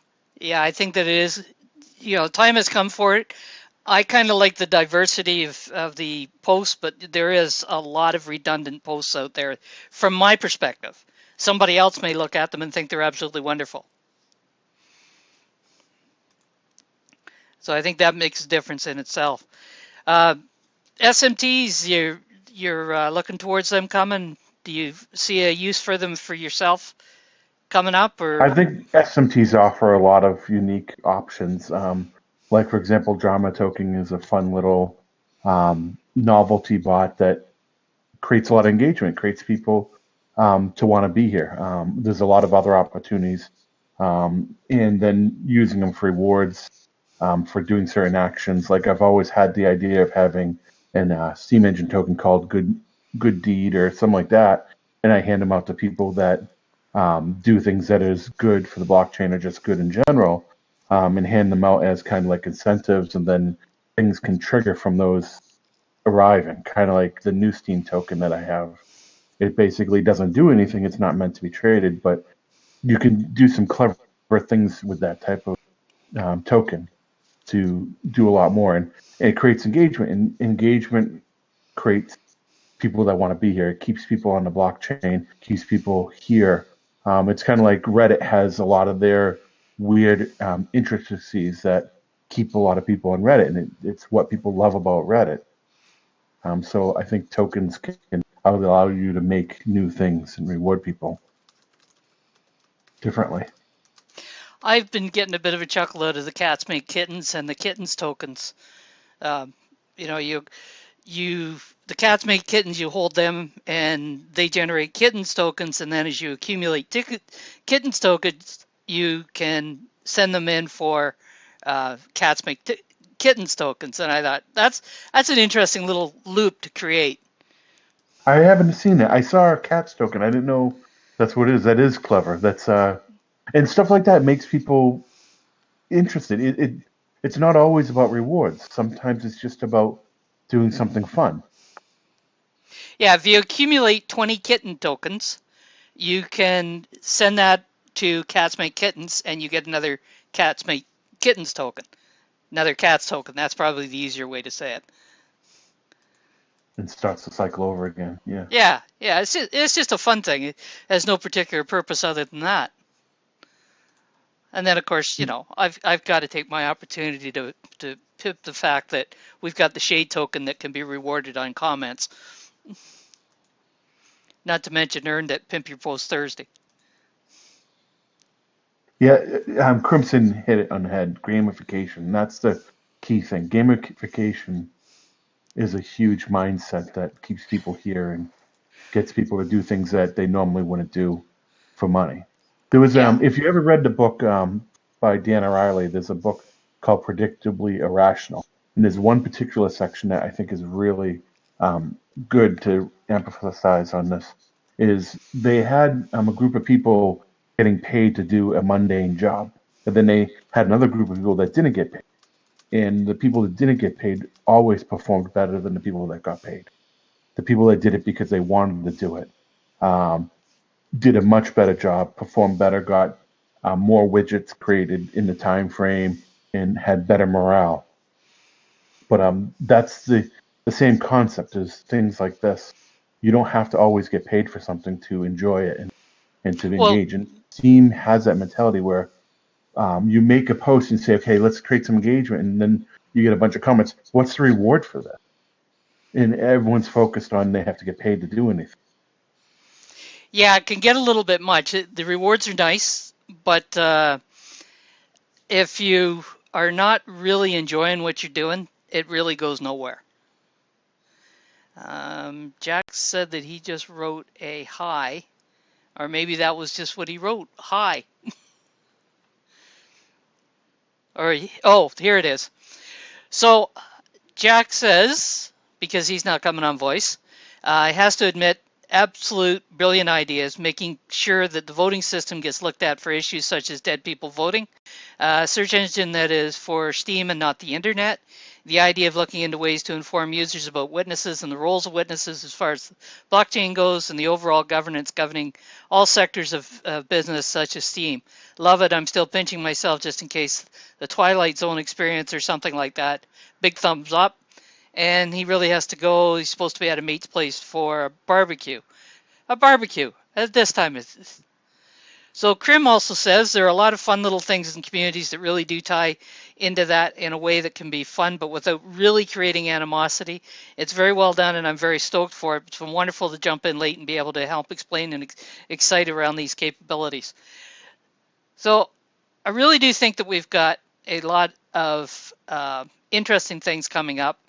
I think that it is. Time has come for it. I kind of like the diversity of the posts, but there is a lot of redundant posts out there from my perspective. Somebody else may look at them and think they're absolutely wonderful. So I think that makes a difference in itself. SMTs, you're looking towards them coming. Do you see a use for them for yourself coming up? Or I think SMTs offer a lot of unique options. Like, for example, Drama Token is a fun little novelty bot that creates a lot of engagement, creates people to want to be here. There's a lot of other opportunities, and then using them for rewards for doing certain actions. Like, I've always had the idea of having a Steam Engine token called Good Deed or something like that, and I hand them out to people that do things that is good for the blockchain or just good in general, and hand them out as kind of like incentives, and then things can trigger from those arriving, kind of like the new Steam token that I have. It basically doesn't do anything. It's not meant to be traded, but you can do some clever things with that type of token to do a lot more. And it creates engagement, and engagement creates people that want to be here. It keeps people on the blockchain, keeps people here. It's kind of like Reddit has a lot of their weird intricacies that keep a lot of people on Reddit, and it's what people love about Reddit. So I think tokens can allow you to make new things and reward people differently. I've been getting a bit of a chuckle out of the Cats Make Kittens and the Kittens tokens. Um, you know, the Cats Make Kittens, you hold them and they generate kittens tokens, and then as you accumulate kittens tokens, you can send them in for Cats Make Kittens tokens. And I thought that's an interesting little loop to create. I haven't seen it. I saw a Cats token. I didn't know that's what it is. That is clever. That's and stuff like that makes people interested. It's not always about rewards. Sometimes it's just about doing something fun. Yeah, if you accumulate 20 kitten tokens, you can send that to Cats Make Kittens, and you get another Cats Make Kittens token. Another Cats token. That's probably the easier way to say it. And starts the cycle over again. Yeah. Yeah. It's just a fun thing. It has no particular purpose other than that. And then, of course, I've got to take my opportunity to pip the fact that we've got the Shade token that can be rewarded on comments. Not to mention earned at Pimp Your Post Thursday. Yeah, Crimson hit it on the head. Gamification. That's the key thing. Gamification is a huge mindset that keeps people here and gets people to do things that they normally wouldn't do for money. There was, if you ever read the book by Dan O'Reilly, there's a book called Predictably Irrational. And there's one particular section that I think is really good to emphasize on this, is they had a group of people getting paid to do a mundane job. And then they had another group of people that didn't get paid. And the people that didn't get paid always performed better than the people that got paid. The people that did it because they wanted to do it did a much better job, performed better, got more widgets created in the time frame, and had better morale. But that's the same concept as things like this. You don't have to always get paid for something to enjoy it and to engage. And Steam has that mentality where you make a post and say, okay, let's create some engagement, and then you get a bunch of comments. What's the reward for that? And everyone's focused on they have to get paid to do anything. Yeah, it can get a little bit much. The rewards are nice, but if you are not really enjoying what you're doing, it really goes nowhere. Jack said that he just wrote a hi, or maybe that was just what he wrote, hi. Oh, here it is. So Jack says, because he's not coming on voice, he has to admit, absolute brilliant ideas, making sure that the voting system gets looked at for issues such as dead people voting, search engine that is for Steam and not the internet, the idea of looking into ways to inform users about witnesses and the roles of witnesses as far as blockchain goes, and the overall governance governing all sectors of business such as Steam. Love it. I'm still pinching myself just in case the Twilight Zone experience or something like that. Big thumbs up. And he really has to go. He's supposed to be at a mate's place for a barbecue. At this time. So Krim also says there are a lot of fun little things in communities that really do tie into that in a way that can be fun, but without really creating animosity. It's very well done, and I'm very stoked for it. It's been wonderful to jump in late and be able to help explain and excite around these capabilities. So I really do think that we've got a lot of interesting things coming up.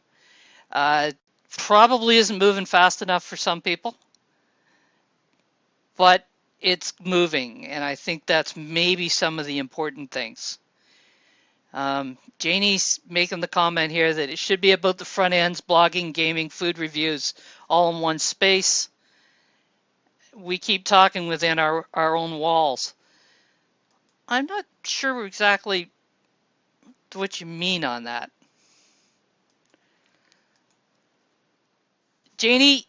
Probably isn't moving fast enough for some people, but it's moving, and I think that's maybe some of the important things. Janie's making the comment here that it should be about the front ends, blogging, gaming, food reviews, all in one space. We keep talking within our own walls. I'm not sure exactly what you mean on that. Janie,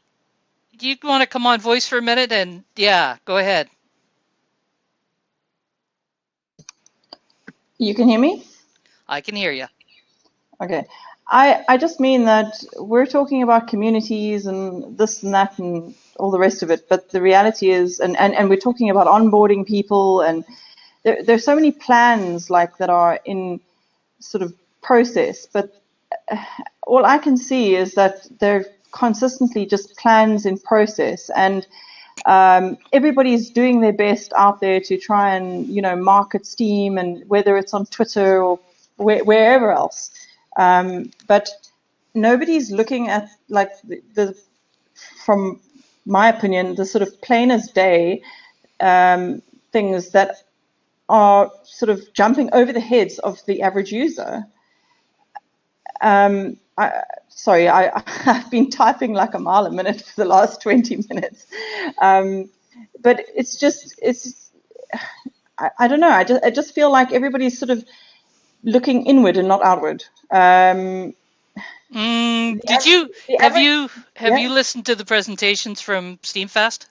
do you want to come on voice for a minute? And yeah, go ahead. You can hear me? I can hear you. Okay. I just mean that we're talking about communities and this and that and all the rest of it, but the reality is, and we're talking about onboarding people, and there's so many plans like that are in sort of process, but all I can see is that they're consistently just plans in process, and Everybody's doing their best out there to try and, market Steam, and whether it's on Twitter or wherever else. But nobody's looking at, like, from my opinion, the sort of plain as day things that are sort of jumping over the heads of the average user. I've been typing like a mile a minute for the last 20 minutes. But I don't know. I just feel like everybody's sort of looking inward and not outward. Have Yeah. you listened to the presentations from SteamFest?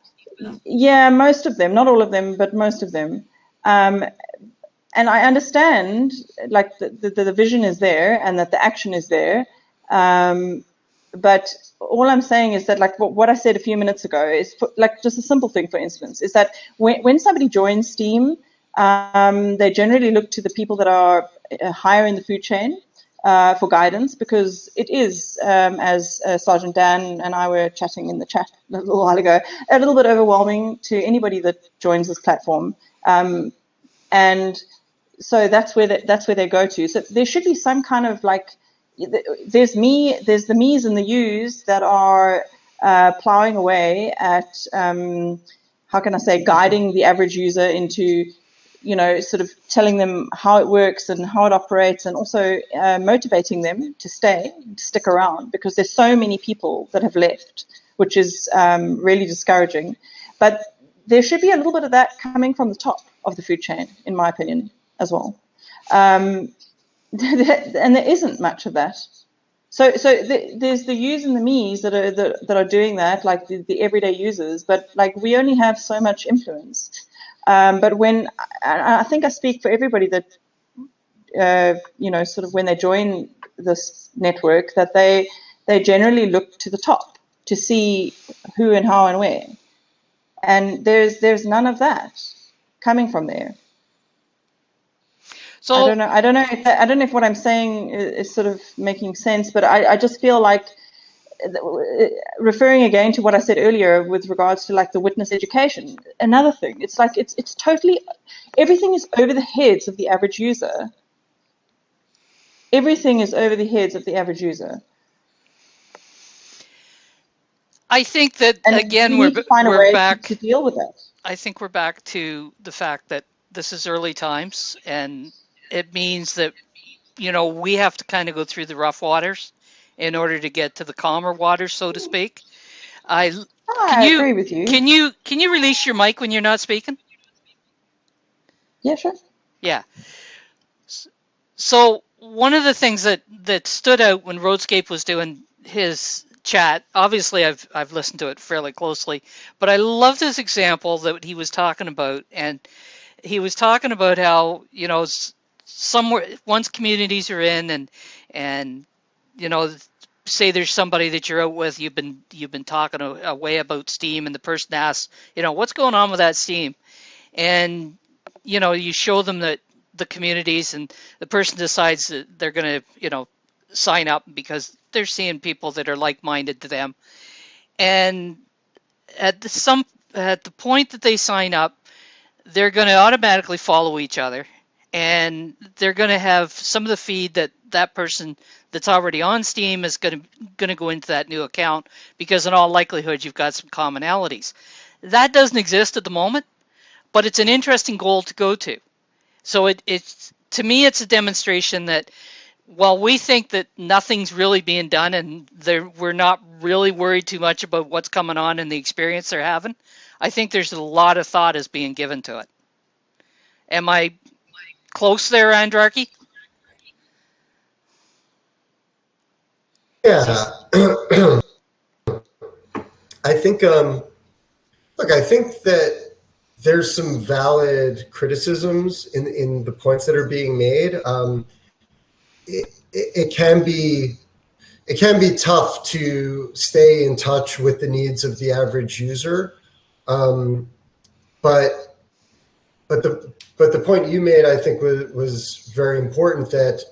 Yeah, most of them, not all of them, but most of them. And I understand, like, the vision is there and that the action is there. But all I'm saying is that, like, what I said a few minutes ago is, like, just a simple thing, for instance, is that when somebody joins Steam, they generally look to the people that are higher in the food chain for guidance, because it is, as Sergeant Dan and I were chatting in the chat a little while ago, a little bit overwhelming to anybody that joins this platform. And so that's where they go to. So there should be some kind of, like, there's the me's and the you's that are plowing away at, how can I say, guiding the average user into, sort of telling them how it works and how it operates, and also motivating them to stick around, because there's so many people that have left, which is really discouraging. But there should be a little bit of that coming from the top of the food chain, in my opinion, as well. And there isn't much of that. So there's the yous and the me's that are doing that, like the everyday users. But, like, we only have so much influence. But when I think I speak for everybody that sort of when they join this network, that they generally look to the top to see who and how and where. And there's none of that coming from there. So I don't know if what I'm saying is sort of making sense, but I just feel like, referring again to what I said earlier with regards to, like, the witness education, another thing, it's like it's totally, everything is over the heads of the average user. Everything is over the heads of the average user. I think that, And again, we need to find a way back to deal with that. I think we're back to the fact that this is early times, and it means that, we have to kind of go through the rough waters in order to get to the calmer waters, so to speak. I agree with you. Can you release your mic when you're not speaking? Yeah, sure. Yeah. So one of the things that stood out when Roadscape was doing his chat, obviously I've listened to it fairly closely, but I loved his example that he was talking about, and he was talking about how, somewhere, once communities are in, and say there's somebody that you're out with, you've been talking away about Steam, and the person asks, what's going on with that Steam, and you show them that the communities, and the person decides that they're going to sign up because they're seeing people that are like-minded to them, and at the point that they sign up, they're going to automatically follow each other, and they're going to have some of the feed that person that's already on Steam is going to go into that new account, because in all likelihood you've got some commonalities. That doesn't exist at the moment, but it's an interesting goal to go to. So it's to me, it's a demonstration that while we think that nothing's really being done, and we're not really worried too much about what's coming on and the experience they're having, I think there's a lot of thought is being given to it. Am I close there, Andrarchy? Yeah. I think, I think that there's some valid criticisms in the points that are being made. It can be tough to stay in touch with the needs of the average user, but the point you made, I think, was very important. That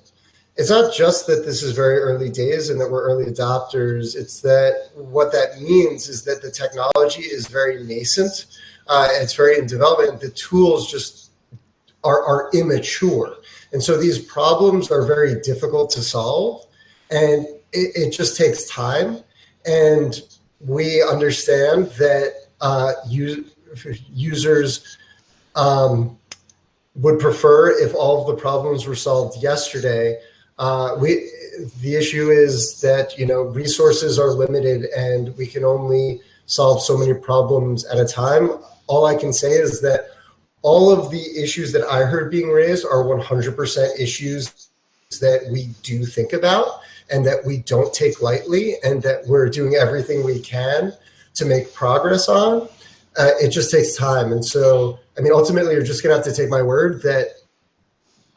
it's not just that this is very early days and that we're early adopters. It's that what that means is that the technology is very nascent. It's very in development. The tools just are immature. And so these problems are very difficult to solve. And it just takes time. And we understand that users would prefer if all of the problems were solved yesterday. The issue is that resources are limited and we can only solve so many problems at a time. All I can say is that all of the issues that I heard being raised are 100% issues that we do think about and that we don't take lightly and that we're doing everything we can to make progress on. It just takes time. And so, I mean, ultimately, you're just going to have to take my word that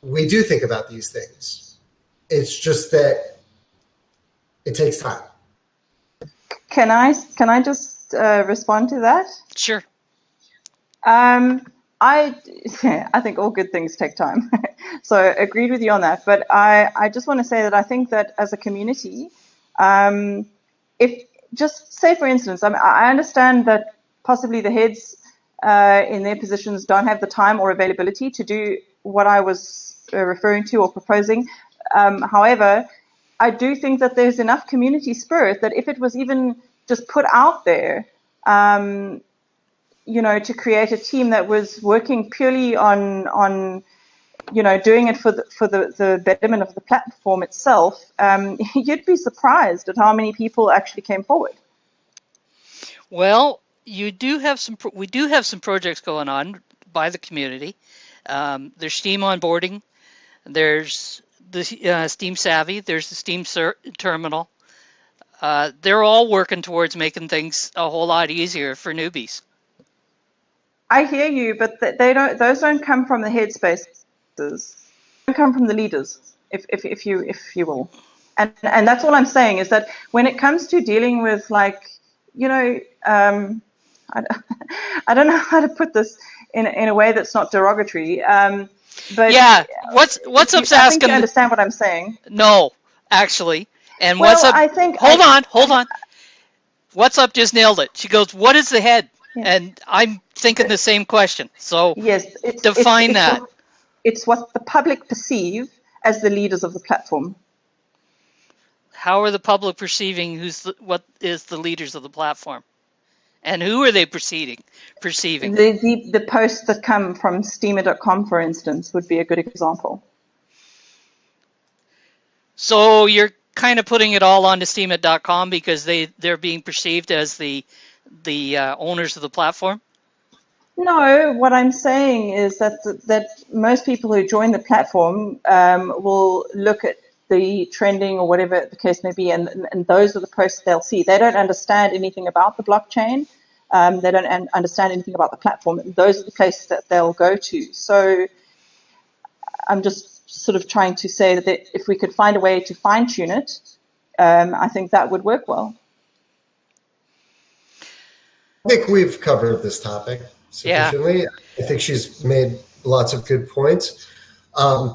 we do think about these things. It's just that it takes time. Can I just respond to that? Sure. I think all good things take time. So agreed with you on that. But I just want to say that I think that as a community, if just say, for instance, I understand that possibly the heads in their positions don't have the time or availability to do what I was referring to or proposing. However, I do think that there's enough community spirit that if it was even just put out there, to create a team that was working purely on doing it for the betterment of the platform itself, you'd be surprised at how many people actually came forward. Well, we do have some projects going on by the community. There's Steam onboarding. There's the Steam Savvy. There's the Steam Terminal. They're all working towards making things a whole lot easier for newbies. I hear you, but those don't come from the headspaces. They come from the leaders, if you will. And that's all I'm saying is that when it comes to dealing with I don't know how to put this in a way that's not derogatory. But yeah, what's up's I asking? think you understand what I'm saying. No, actually, and well, what's up? I think. Hold on. What's up just nailed it. She goes, "What is the head?" Yeah. And I'm thinking the same question. So yes, define that. It's what the public perceive as the leaders of the platform. How are the public perceiving what is the leaders of the platform? And who are they perceiving? The posts that come from steamer.com, for instance, would be a good example. So you're kind of putting it all onto steamer.com because they're being perceived as the owners of the platform? No, what I'm saying is that most people who join the platform will look at the trending or whatever the case may be, and those are the posts they'll see. They don't understand anything about the blockchain. They don't understand anything about the platform. Those are the places that they'll go to. So I'm just sort of trying to say that if we could find a way to fine-tune it, I think that would work well. I think we've covered this topic sufficiently. Yeah. I think she's made lots of good points.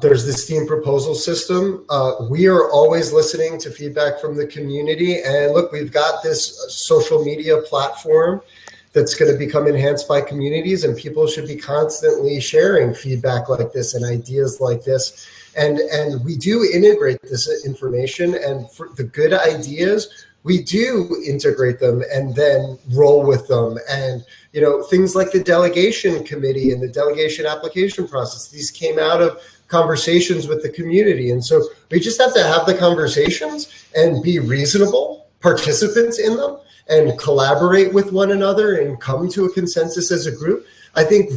There's the Steam proposal system. We are always listening to feedback from the community. And look, we've got this social media platform that's going to become enhanced by communities, and people should be constantly sharing feedback like this and ideas like this. And we do integrate this information, and for the good ideas, we do integrate them and then roll with them. And, things like the delegation committee and the delegation application process, these came out of conversations with the community. And so we just have to have the conversations and be reasonable participants in them and collaborate with one another and come to a consensus as a group. I think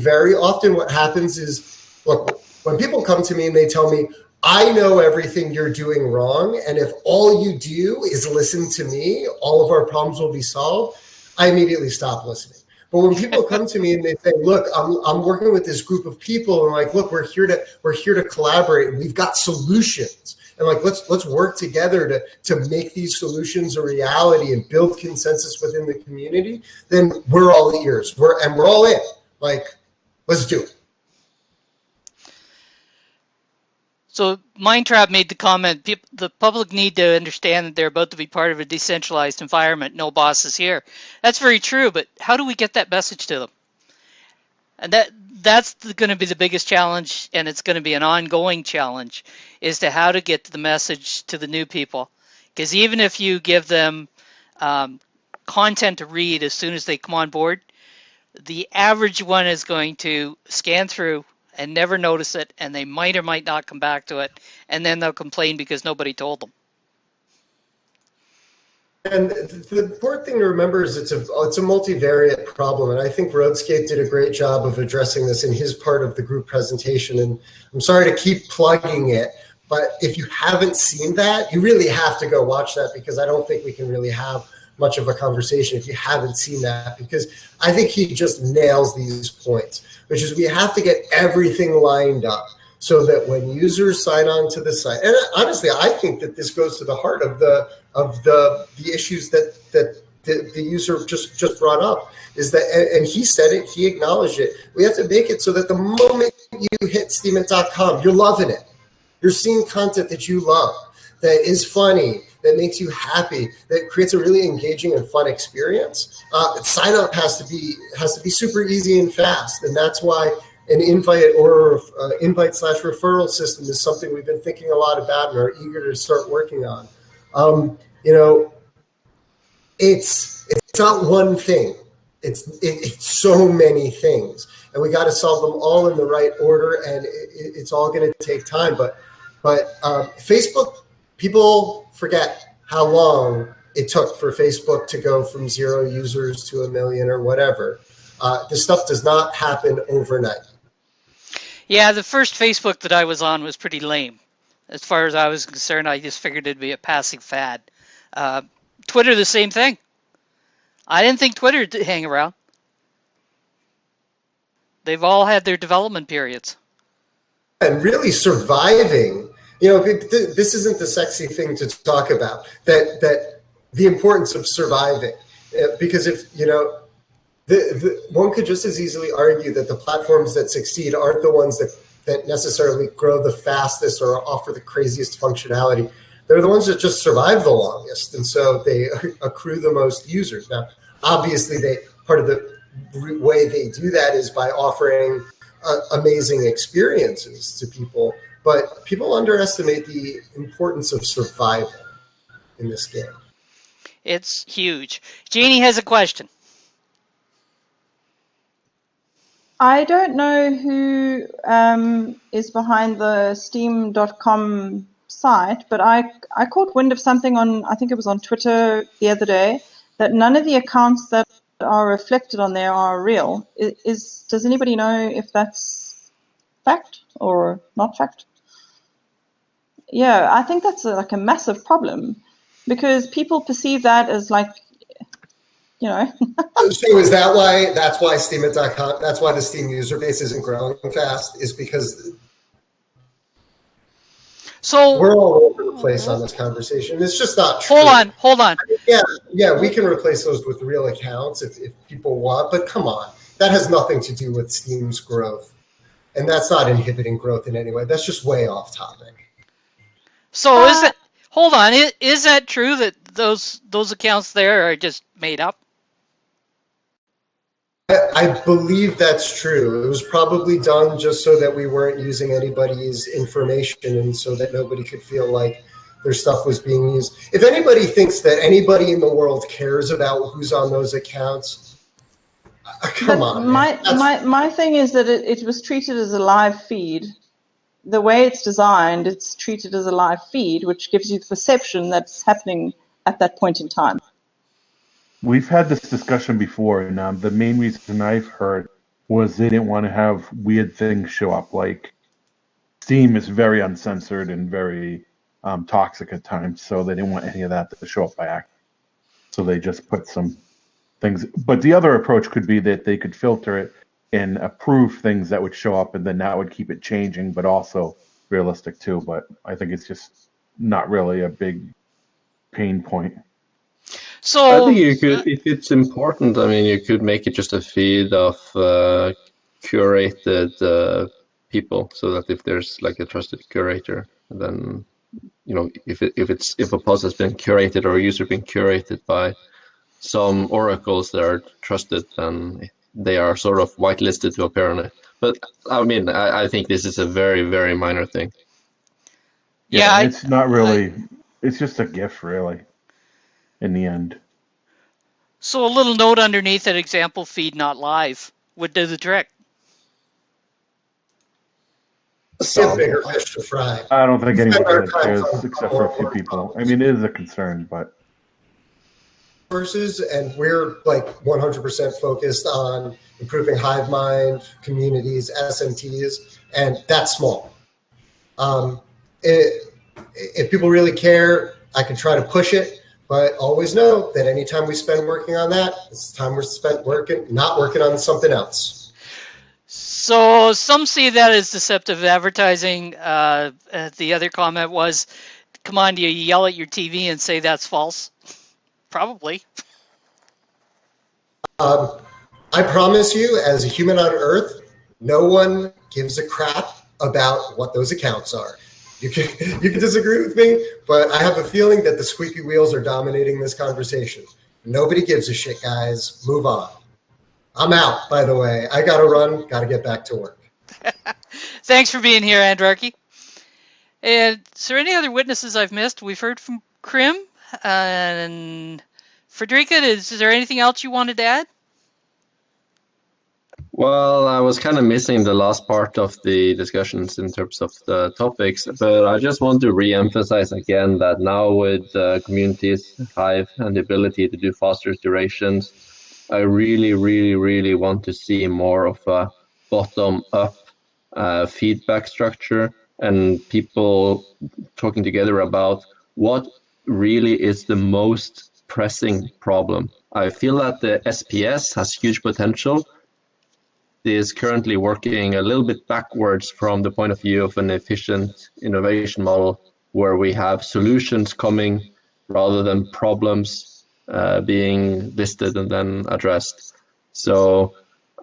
very often what happens is, look, when people come to me and they tell me, I know everything you're doing wrong, and if all you do is listen to me, all of our problems will be solved, I immediately stop listening. But when people come to me and they say, look, I'm working with this group of people, and look, we're here to collaborate, and we've got solutions. And let's work together to make these solutions a reality and build consensus within the community, then we're all ears. We're all in. Let's do it. So Mindtrap made the comment, the public need to understand that they're about to be part of a decentralized environment, no bosses here. That's very true, but how do we get that message to them? And that's going to be the biggest challenge, and it's going to be an ongoing challenge, is to how to get the message to the new people. Because even if you give them content to read as soon as they come on board, the average one is going to scan through and never notice it, and they might or might not come back to it, and then they'll complain because nobody told them. And the important thing to remember is it's a multivariate problem, and I think Roadscape did a great job of addressing this in his part of the group presentation. And I'm sorry to keep plugging it, but if you haven't seen that, you really have to go watch that, because I don't think we can really have much of a conversation if you haven't seen that, because I think he just nails these points, which is we have to get everything lined up so that when users sign on to the site, and honestly, I think that this goes to the heart of the issues that the user just brought up, is that, and he said it, he acknowledged it. We have to make it so that the moment you hit Steemit.com, you're loving it. You're seeing content that you love, that is funny, that makes you happy, that creates a really engaging and fun experience. Sign up has to be super easy and fast, and that's why an invite or invite/referral system is something we've been thinking a lot about and are eager to start working on. It's not one thing. It's so many things, and we got to solve them all in the right order, and it's all going to take time. But Facebook, people forget how long it took for Facebook to go from 0 users to 1 million or whatever. This stuff does not happen overnight. Yeah, the first Facebook that I was on was pretty lame. As far as I was concerned, I just figured it'd be a passing fad. Twitter, the same thing. I didn't think Twitter would hang around. They've all had their development periods. And really surviving, this isn't the sexy thing to talk about, that the importance of surviving. Because if, one could just as easily argue that the platforms that succeed aren't the ones that necessarily grow the fastest or offer the craziest functionality. They're the ones that just survive the longest, and so they accrue the most users. Now, obviously, part of the way they do that is by offering amazing experiences to people, but people underestimate the importance of survival in this game. It's huge. Jeannie has a question. I don't know who is behind the Steam.com site, but I caught wind of something on, I think it was on Twitter the other day, that none of the accounts that are reflected on there are real. Does anybody know if that's fact or not fact? Yeah, I think that's like a massive problem, because people perceive that as like, So is that's why Steemit.com, that's why the Steam user base isn't growing fast, is because we're all over the place on this conversation. It's just not true. Hold on. Yeah, we can replace those with real accounts if people want, but come on. That has nothing to do with Steam's growth. And that's not inhibiting growth in any way. That's just way off topic. So is that true that those accounts there are just made up? I believe that's true. It was probably done just so that we weren't using anybody's information and so that nobody could feel like their stuff was being used. If anybody thinks that anybody in the world cares about who's on those accounts, come on. My thing is that it was treated as a live feed. The way it's designed, it's treated as a live feed, which gives you the perception that's happening at that point in time. We've had this discussion before, and the main reason I've heard was they didn't want to have weird things show up. Like, Steam is very uncensored and very toxic at times, so they didn't want any of that to show up by accident. So they just put some things. But the other approach could be that they could filter it and approve things that would show up, and then that would keep it changing, but also realistic too. But I think it's just not really a big pain point. So I think you could, if it's important, you could make it just a feed of curated people, so that if there's like a trusted curator, then if a post has been curated or a user been curated by some oracles that are trusted, then they are sort of whitelisted to appear on it. But I mean, I think this is a very, very minor thing. Yeah, it's not really. It's just a GIF, really. In the end. So a little note underneath that example feed not live would do the trick. Let's get bigger fish to fry. I don't think Spend our anyone time cares on except for a few more people. I problems. mean, it is a concern, but Resources, and we're like 100% focused on improving HiveMind, communities, SMTs, and that's small. If people really care, I can try to push it, but always know that anytime we spend working on that, it's time we're spent not working on something else. So some see that as deceptive advertising. The other comment was, come on, do you yell at your TV and say that's false? Probably. I promise you, as a human on Earth, no one gives a crap about what those accounts are. You can disagree with me, but I have a feeling that the squeaky wheels are dominating this conversation. Nobody gives a shit, guys. Move on. I'm out, by the way. I got to run. Got to get back to work. Thanks for being here, Andrarchy. And is there any other witnesses I've missed? We've heard from Krim and Frederica. Is there anything else you wanted to add? Well, I was kind of missing the last part of the discussions in terms of the topics, but I just want to re-emphasize again that now with communities, Hive, and the ability to do faster iterations, I really, really, really want to see more of a bottom-up feedback structure and people talking together about what really is the most pressing problem. I feel that the SPS has huge potential. It is currently working a little bit backwards from the point of view of an efficient innovation model where we have solutions coming rather than problems being listed and then addressed. So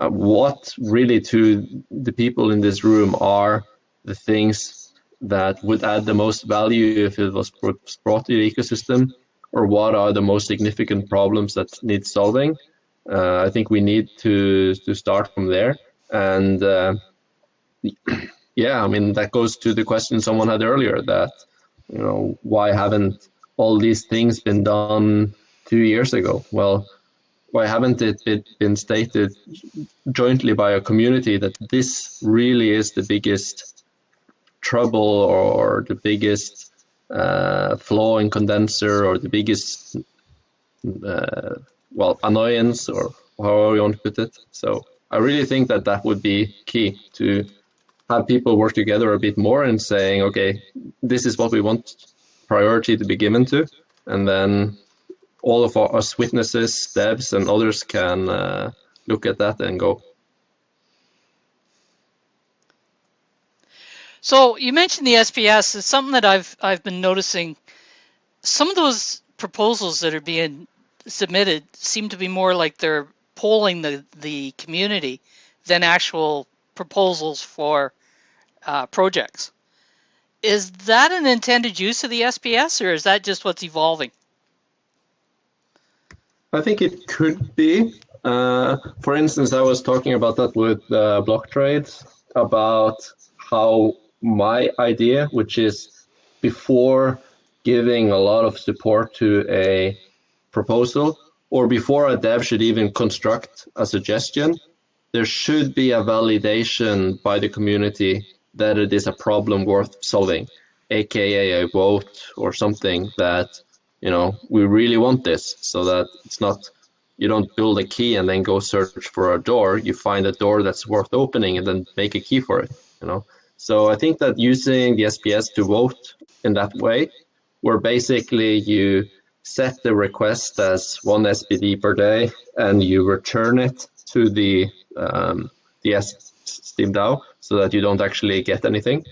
what really to the people in this room are the things that would add the most value if it was brought to the ecosystem, or what are the most significant problems that need solving? I think we need to start from there. And yeah, I mean, that goes to the question someone had earlier that, why haven't all these things been done 2 years ago? Well, why haven't it been stated jointly by a community that this really is the biggest trouble or the biggest flaw in condenser or the biggest annoyance, or however you want to put it. So I really think that would be key, to have people work together a bit more and saying, okay, this is what we want priority to be given to, and then all of us witnesses, devs, and others can look at that and go. So you mentioned the SPS. It's something that I've been noticing. Some of those proposals that are being submitted seem to be more like they're polling the community than actual proposals for projects. Is that an intended use of the SPS, or is that just what's evolving? I think it could be. For instance, I was talking about that with BlockTrades, about how my idea, which is before giving a lot of support to a proposal, or before a dev should even construct a suggestion, there should be a validation by the community that it is a problem worth solving, aka a vote or something that, we really want this, so that it's not, you don't build a key and then go search for a door. You find a door that's worth opening and then make a key for it, So I think that using the SPS to vote in that way, where basically you set the request as 1 SPD per day and you return it to the Steam DAO so that you don't actually get anything.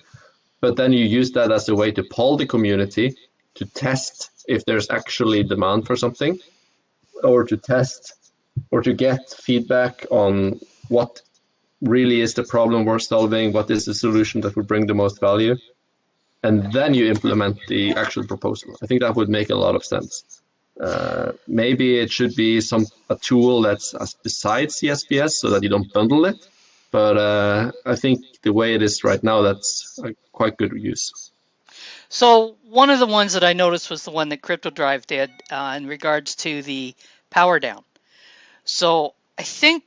But then you use that as a way to poll the community to test if there's actually demand for something, or to test or to get feedback on what really is the problem we're solving, what is the solution that would bring the most value, and then you implement the actual proposal. I think that would make a lot of sense. Maybe it should be a tool that's besides the SPS so that you don't bundle it. But I think the way it is right now, that's a quite good use. So one of the ones that I noticed was the one that CryptoDrive did in regards to the power down. So I think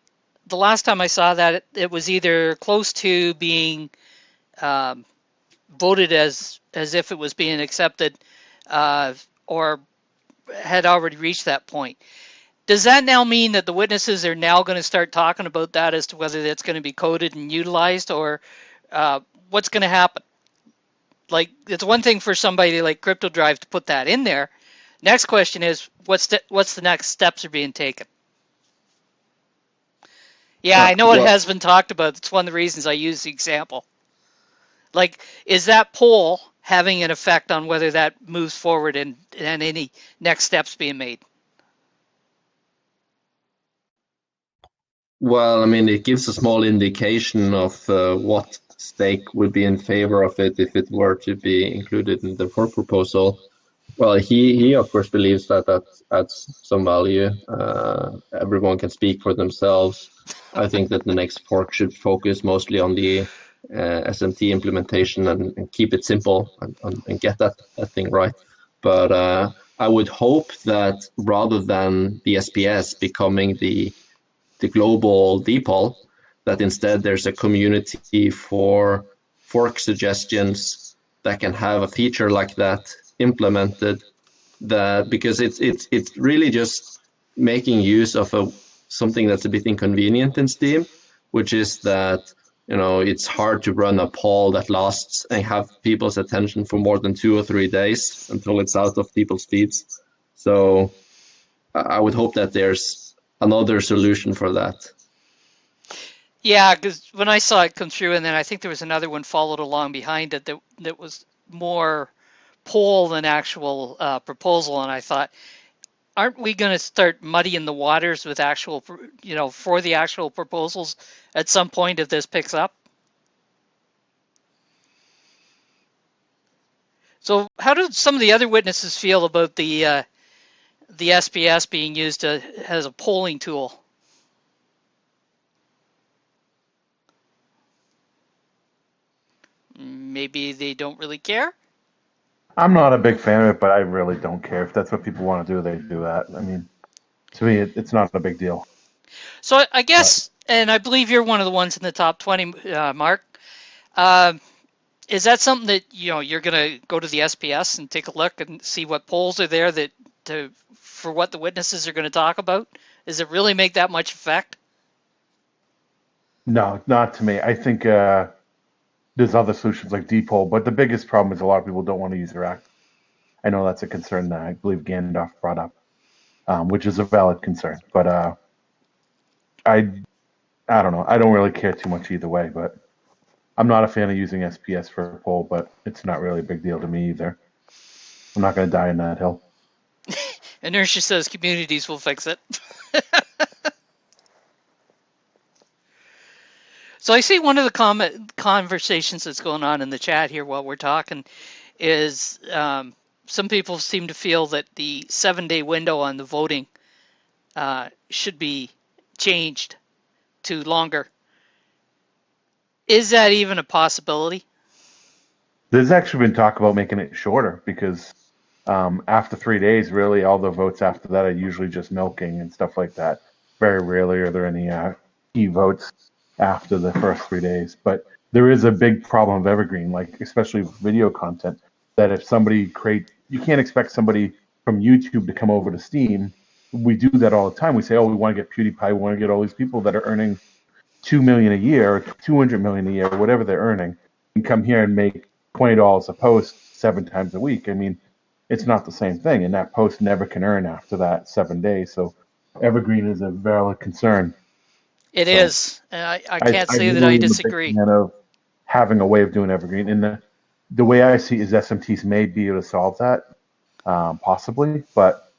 the last time I saw that, it was either close to being voted as if it was being accepted or had already reached that point. Does that now mean that the witnesses are now going to start talking about that as to whether that's going to be coded and utilized, or what's going to happen? Like, it's one thing for somebody like CryptoDrive to put that in there. Next question is, what's the next steps are being taken? Yeah, I know it has been talked about. It's one of the reasons I use the example. Like, is that poll having an effect on whether that moves forward and any next steps being made? Well, I mean, it gives a small indication of what stake would be in favor of it if it were to be included in the fork proposal. Well, he of course believes that adds some value. Everyone can speak for themselves. I think that the next fork should focus mostly on the SMT implementation and keep it simple and get that thing right. But I would hope that rather than the SPS becoming the global DPoll, that instead there's a community for fork suggestions that can have a feature like that implemented, because it's really just making use of something that's a bit inconvenient in Steam, which is that it's hard to run a poll that lasts and have people's attention for more than 2 or 3 days until it's out of people's feeds. So I would hope that there's another solution for that. Yeah, because when I saw it come through, and then I think there was another one followed along behind it that was more poll than actual proposal, and I thought, aren't we going to start muddying the waters with actual, for the actual proposals at some point if this picks up? So how do some of the other witnesses feel about the SPS being used as a polling tool? Maybe they don't really care. I'm not a big fan of it, but I really don't care. If that's what people want to do, they do that. I mean, to me, it's not a big deal. So I guess, and I believe you're one of the ones in the top 20, Mark. Is that something that you're going to go to the SPS and take a look and see what polls are there for what the witnesses are going to talk about? Does it really make that much effect? No, not to me. I think there's other solutions like DPoll, but the biggest problem is a lot of people don't want to use their act. I know that's a concern that I believe Gandalf brought up, which is a valid concern. But I don't know. I don't really care too much either way. But I'm not a fan of using SPS for a poll, but it's not really a big deal to me either. I'm not going to die on that hill. Inertia says communities will fix it. So I see one of the conversations that's going on in the chat here while we're talking is some people seem to feel that the 7-day window on the voting should be changed to longer. Is that even a possibility? There's actually been talk about making it shorter because after 3 days, really, all the votes after that are usually just milking and stuff like that. Very rarely are there any key votes after the first 3 days. But there is a big problem of Evergreen, like especially video content, that if somebody you can't expect somebody from YouTube to come over to Steam. We do that all the time. We say, we want to get PewDiePie, we want to get all these people that are earning $2 million a year or $200 million a year, whatever they're earning, and come here and make $20 a post 7 times a week. I mean, it's not the same thing, and that post never can earn after that 7 days. So Evergreen is a valid concern. It is, and I can't say that I disagree. Of having a way of doing Evergreen, and the way I see it is SMTs may be able to solve that, possibly, but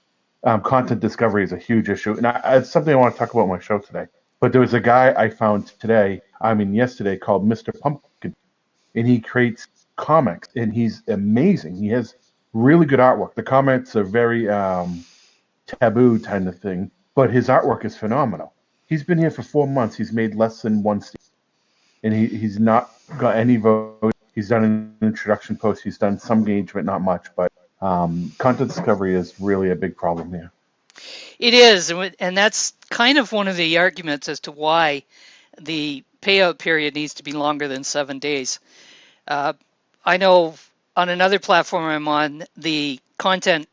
content discovery is a huge issue, and it's something I want to talk about on my show today. But there was a guy I found today. yesterday called Mr. Pumpkin, and he creates comics, and he's amazing. He has really good artwork. The comics are very taboo kind of thing, but his artwork is phenomenal. He's been here for 4 months. He's made less than one Steam, and he's not got any vote. He's done an introduction post. He's done some engagement, not much, but content discovery is really a big problem here. It is, and that's kind of one of the arguments as to why the payout period needs to be longer than 7 days. I know on another platform I'm on, the content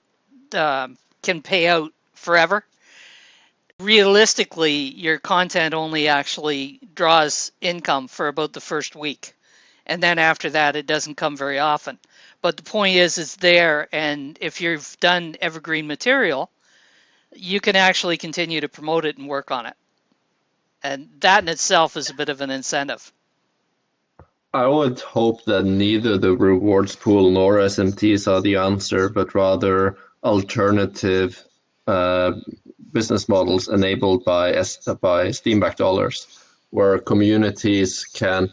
can pay out forever. Realistically, your content only actually draws income for about the first week. And then after that, it doesn't come very often. But the point is, it's there. And if you've done evergreen material, you can actually continue to promote it and work on it. And that in itself is a bit of an incentive. I would hope that neither the rewards pool nor SMTs are the answer, but rather alternative business models enabled by Steam-backed dollars, where communities can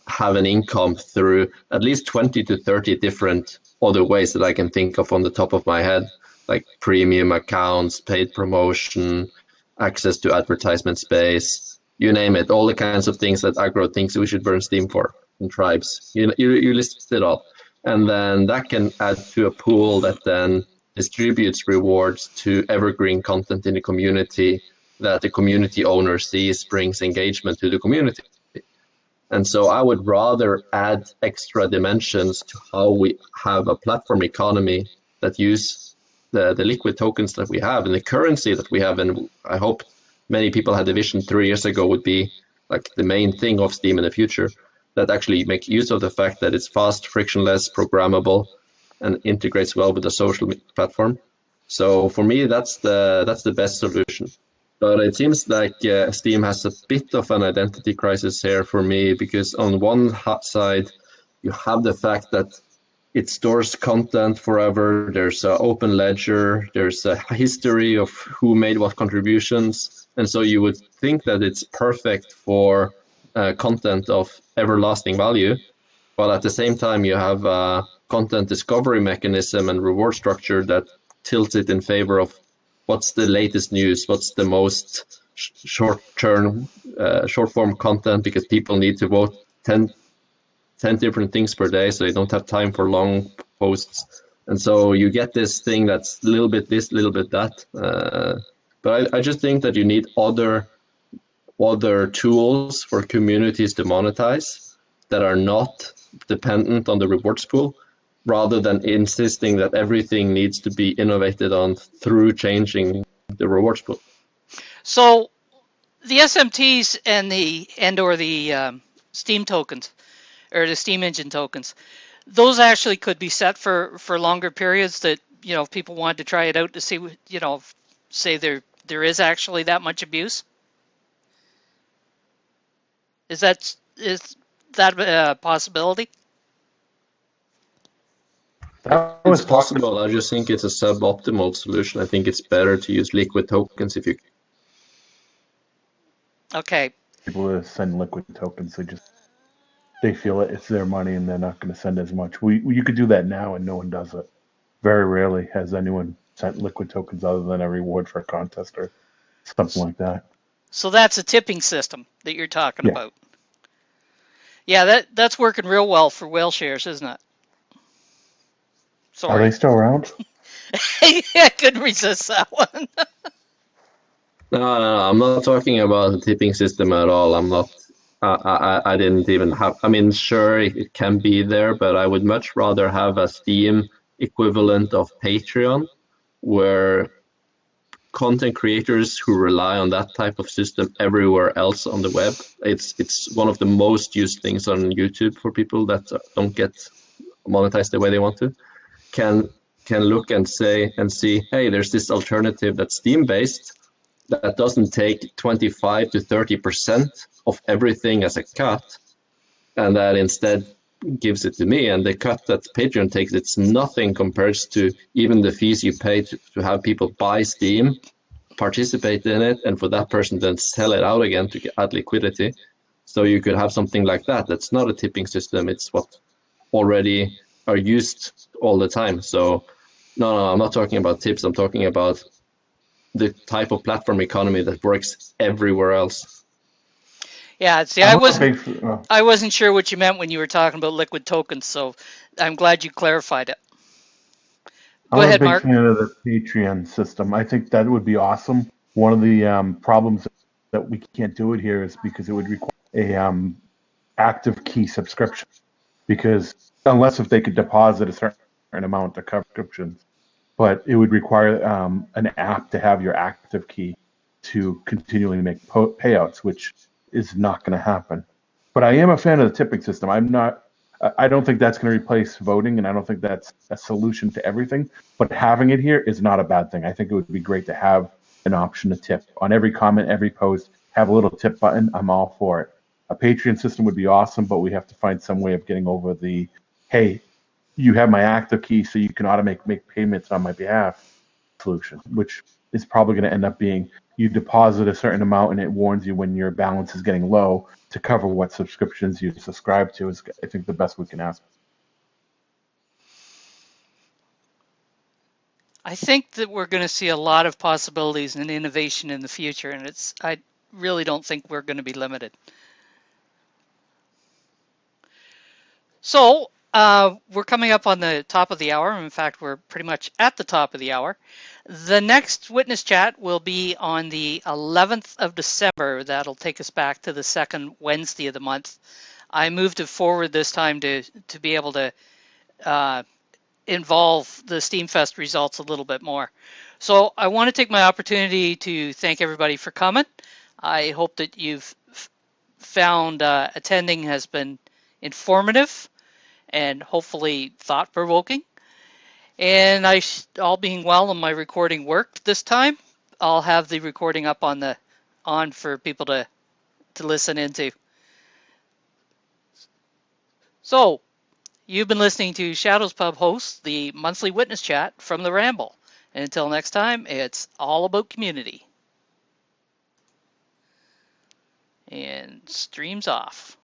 have an income through at least 20 to 30 different other ways that I can think of on the top of my head, like premium accounts, paid promotion, access to advertisement space, you name it, all the kinds of things that Agro thinks we should burn Steam for in tribes. You list it all. And then that can add to a pool that then distributes rewards to evergreen content in the community that the community owner sees brings engagement to the community. And so I would rather add extra dimensions to how we have a platform economy that use the liquid tokens that we have and the currency that we have. And I hope many people had the vision 3 years ago would be like the main thing of Steam in the future, that actually make use of the fact that it's fast, frictionless, programmable, and integrates well with the social platform. So for me, that's the best solution. But it seems like Steam has a bit of an identity crisis here for me, because on one side, you have the fact that it stores content forever. There's an open ledger. There's a history of who made what contributions. And so you would think that it's perfect for content of everlasting value. But at the same time, you have a content discovery mechanism and reward structure that tilts it in favor of what's the latest news, what's the most short-form content, because people need to vote 10 different things per day, so they don't have time for long posts. And so you get this thing that's a little bit this, a little bit that. But I just think that you need other tools for communities to monetize that are not dependent on the rewards pool, rather than insisting that everything needs to be innovated on through changing the rewards pool. So the SMTs and the Steam tokens, or the Steam Engine tokens, those actually could be set for longer periods that, if people wanted to try it out to see, say there is actually that much abuse. Is that a possibility? It's possible. I just think it's a suboptimal solution. I think it's better to use liquid tokens if you. Okay. People that send liquid tokens, they feel it's their money and they're not going to send as much. You could do that now and no one does it. Very rarely has anyone sent liquid tokens other than a reward for a contest or something like that. So that's a tipping system that you're talking about. Yeah, that's working real well for whale shares, isn't it? Sorry. Are they still around? I couldn't resist that one. No, I'm not talking about the tipping system at all. I'm not. I didn't even have. I mean, sure, it can be there, but I would much rather have a Steam equivalent of Patreon, where content creators who rely on that type of system everywhere else on the web. It's one of the most used things on YouTube for people that don't get monetized the way they want to. Can look and see, hey, there's this alternative that's Steam-based that doesn't take 25 to 30% of everything as a cut, and that instead gives it to me. And the cut that Patreon takes, it's nothing compared to even the fees you pay to have people buy Steam, participate in it, and for that person then sell it out again to add liquidity. So you could have something like that. That's not a tipping system. It's what already are used all the time. So no, I'm not talking about tips. I'm talking about the type of platform economy that works everywhere else. Yeah, see, I'm not a big, I wasn't sure what you meant when you were talking about liquid tokens, so I'm glad you clarified it. Go I'm a ahead, big Mark. fan of the Patreon system. I think that would be awesome. One of the problems that we can't do it here is because it would require a active key subscription. Because unless if they could deposit a certain amount to cover subscriptions, but it would require an app to have your active key to continually make payouts, which is not going to happen. But I am a fan of the tipping system. I don't think that's going to replace voting, and I don't think that's a solution to everything. But having it here is not a bad thing. I think it would be great to have an option to tip on every comment, every post. Have a little tip button. I'm all for it. A Patreon system would be awesome, but we have to find some way of getting over the, hey, you have my active key, so you can automatically make payments on my behalf solution, which is probably going to end up being you deposit a certain amount and it warns you when your balance is getting low to cover what subscriptions you subscribe to is, I think, the best we can ask. I think that we're going to see a lot of possibilities and innovation in the future, and I really don't think we're going to be limited. So we're coming up on the top of the hour. In fact, we're pretty much at the top of the hour. The next witness chat will be on the 11th of December. That'll take us back to the second Wednesday of the month. I moved it forward this time to be able to involve the Steamfest results a little bit more. So I want to take my opportunity to thank everybody for coming. I hope that you've found attending has been informative and hopefully thought-provoking. And all being well, and my recording worked this time, I'll have the recording up on for people to listen into. So, you've been listening to Shadows Pub hosts the monthly witness chat from the Ramble. And until next time, it's all about community. And streams off.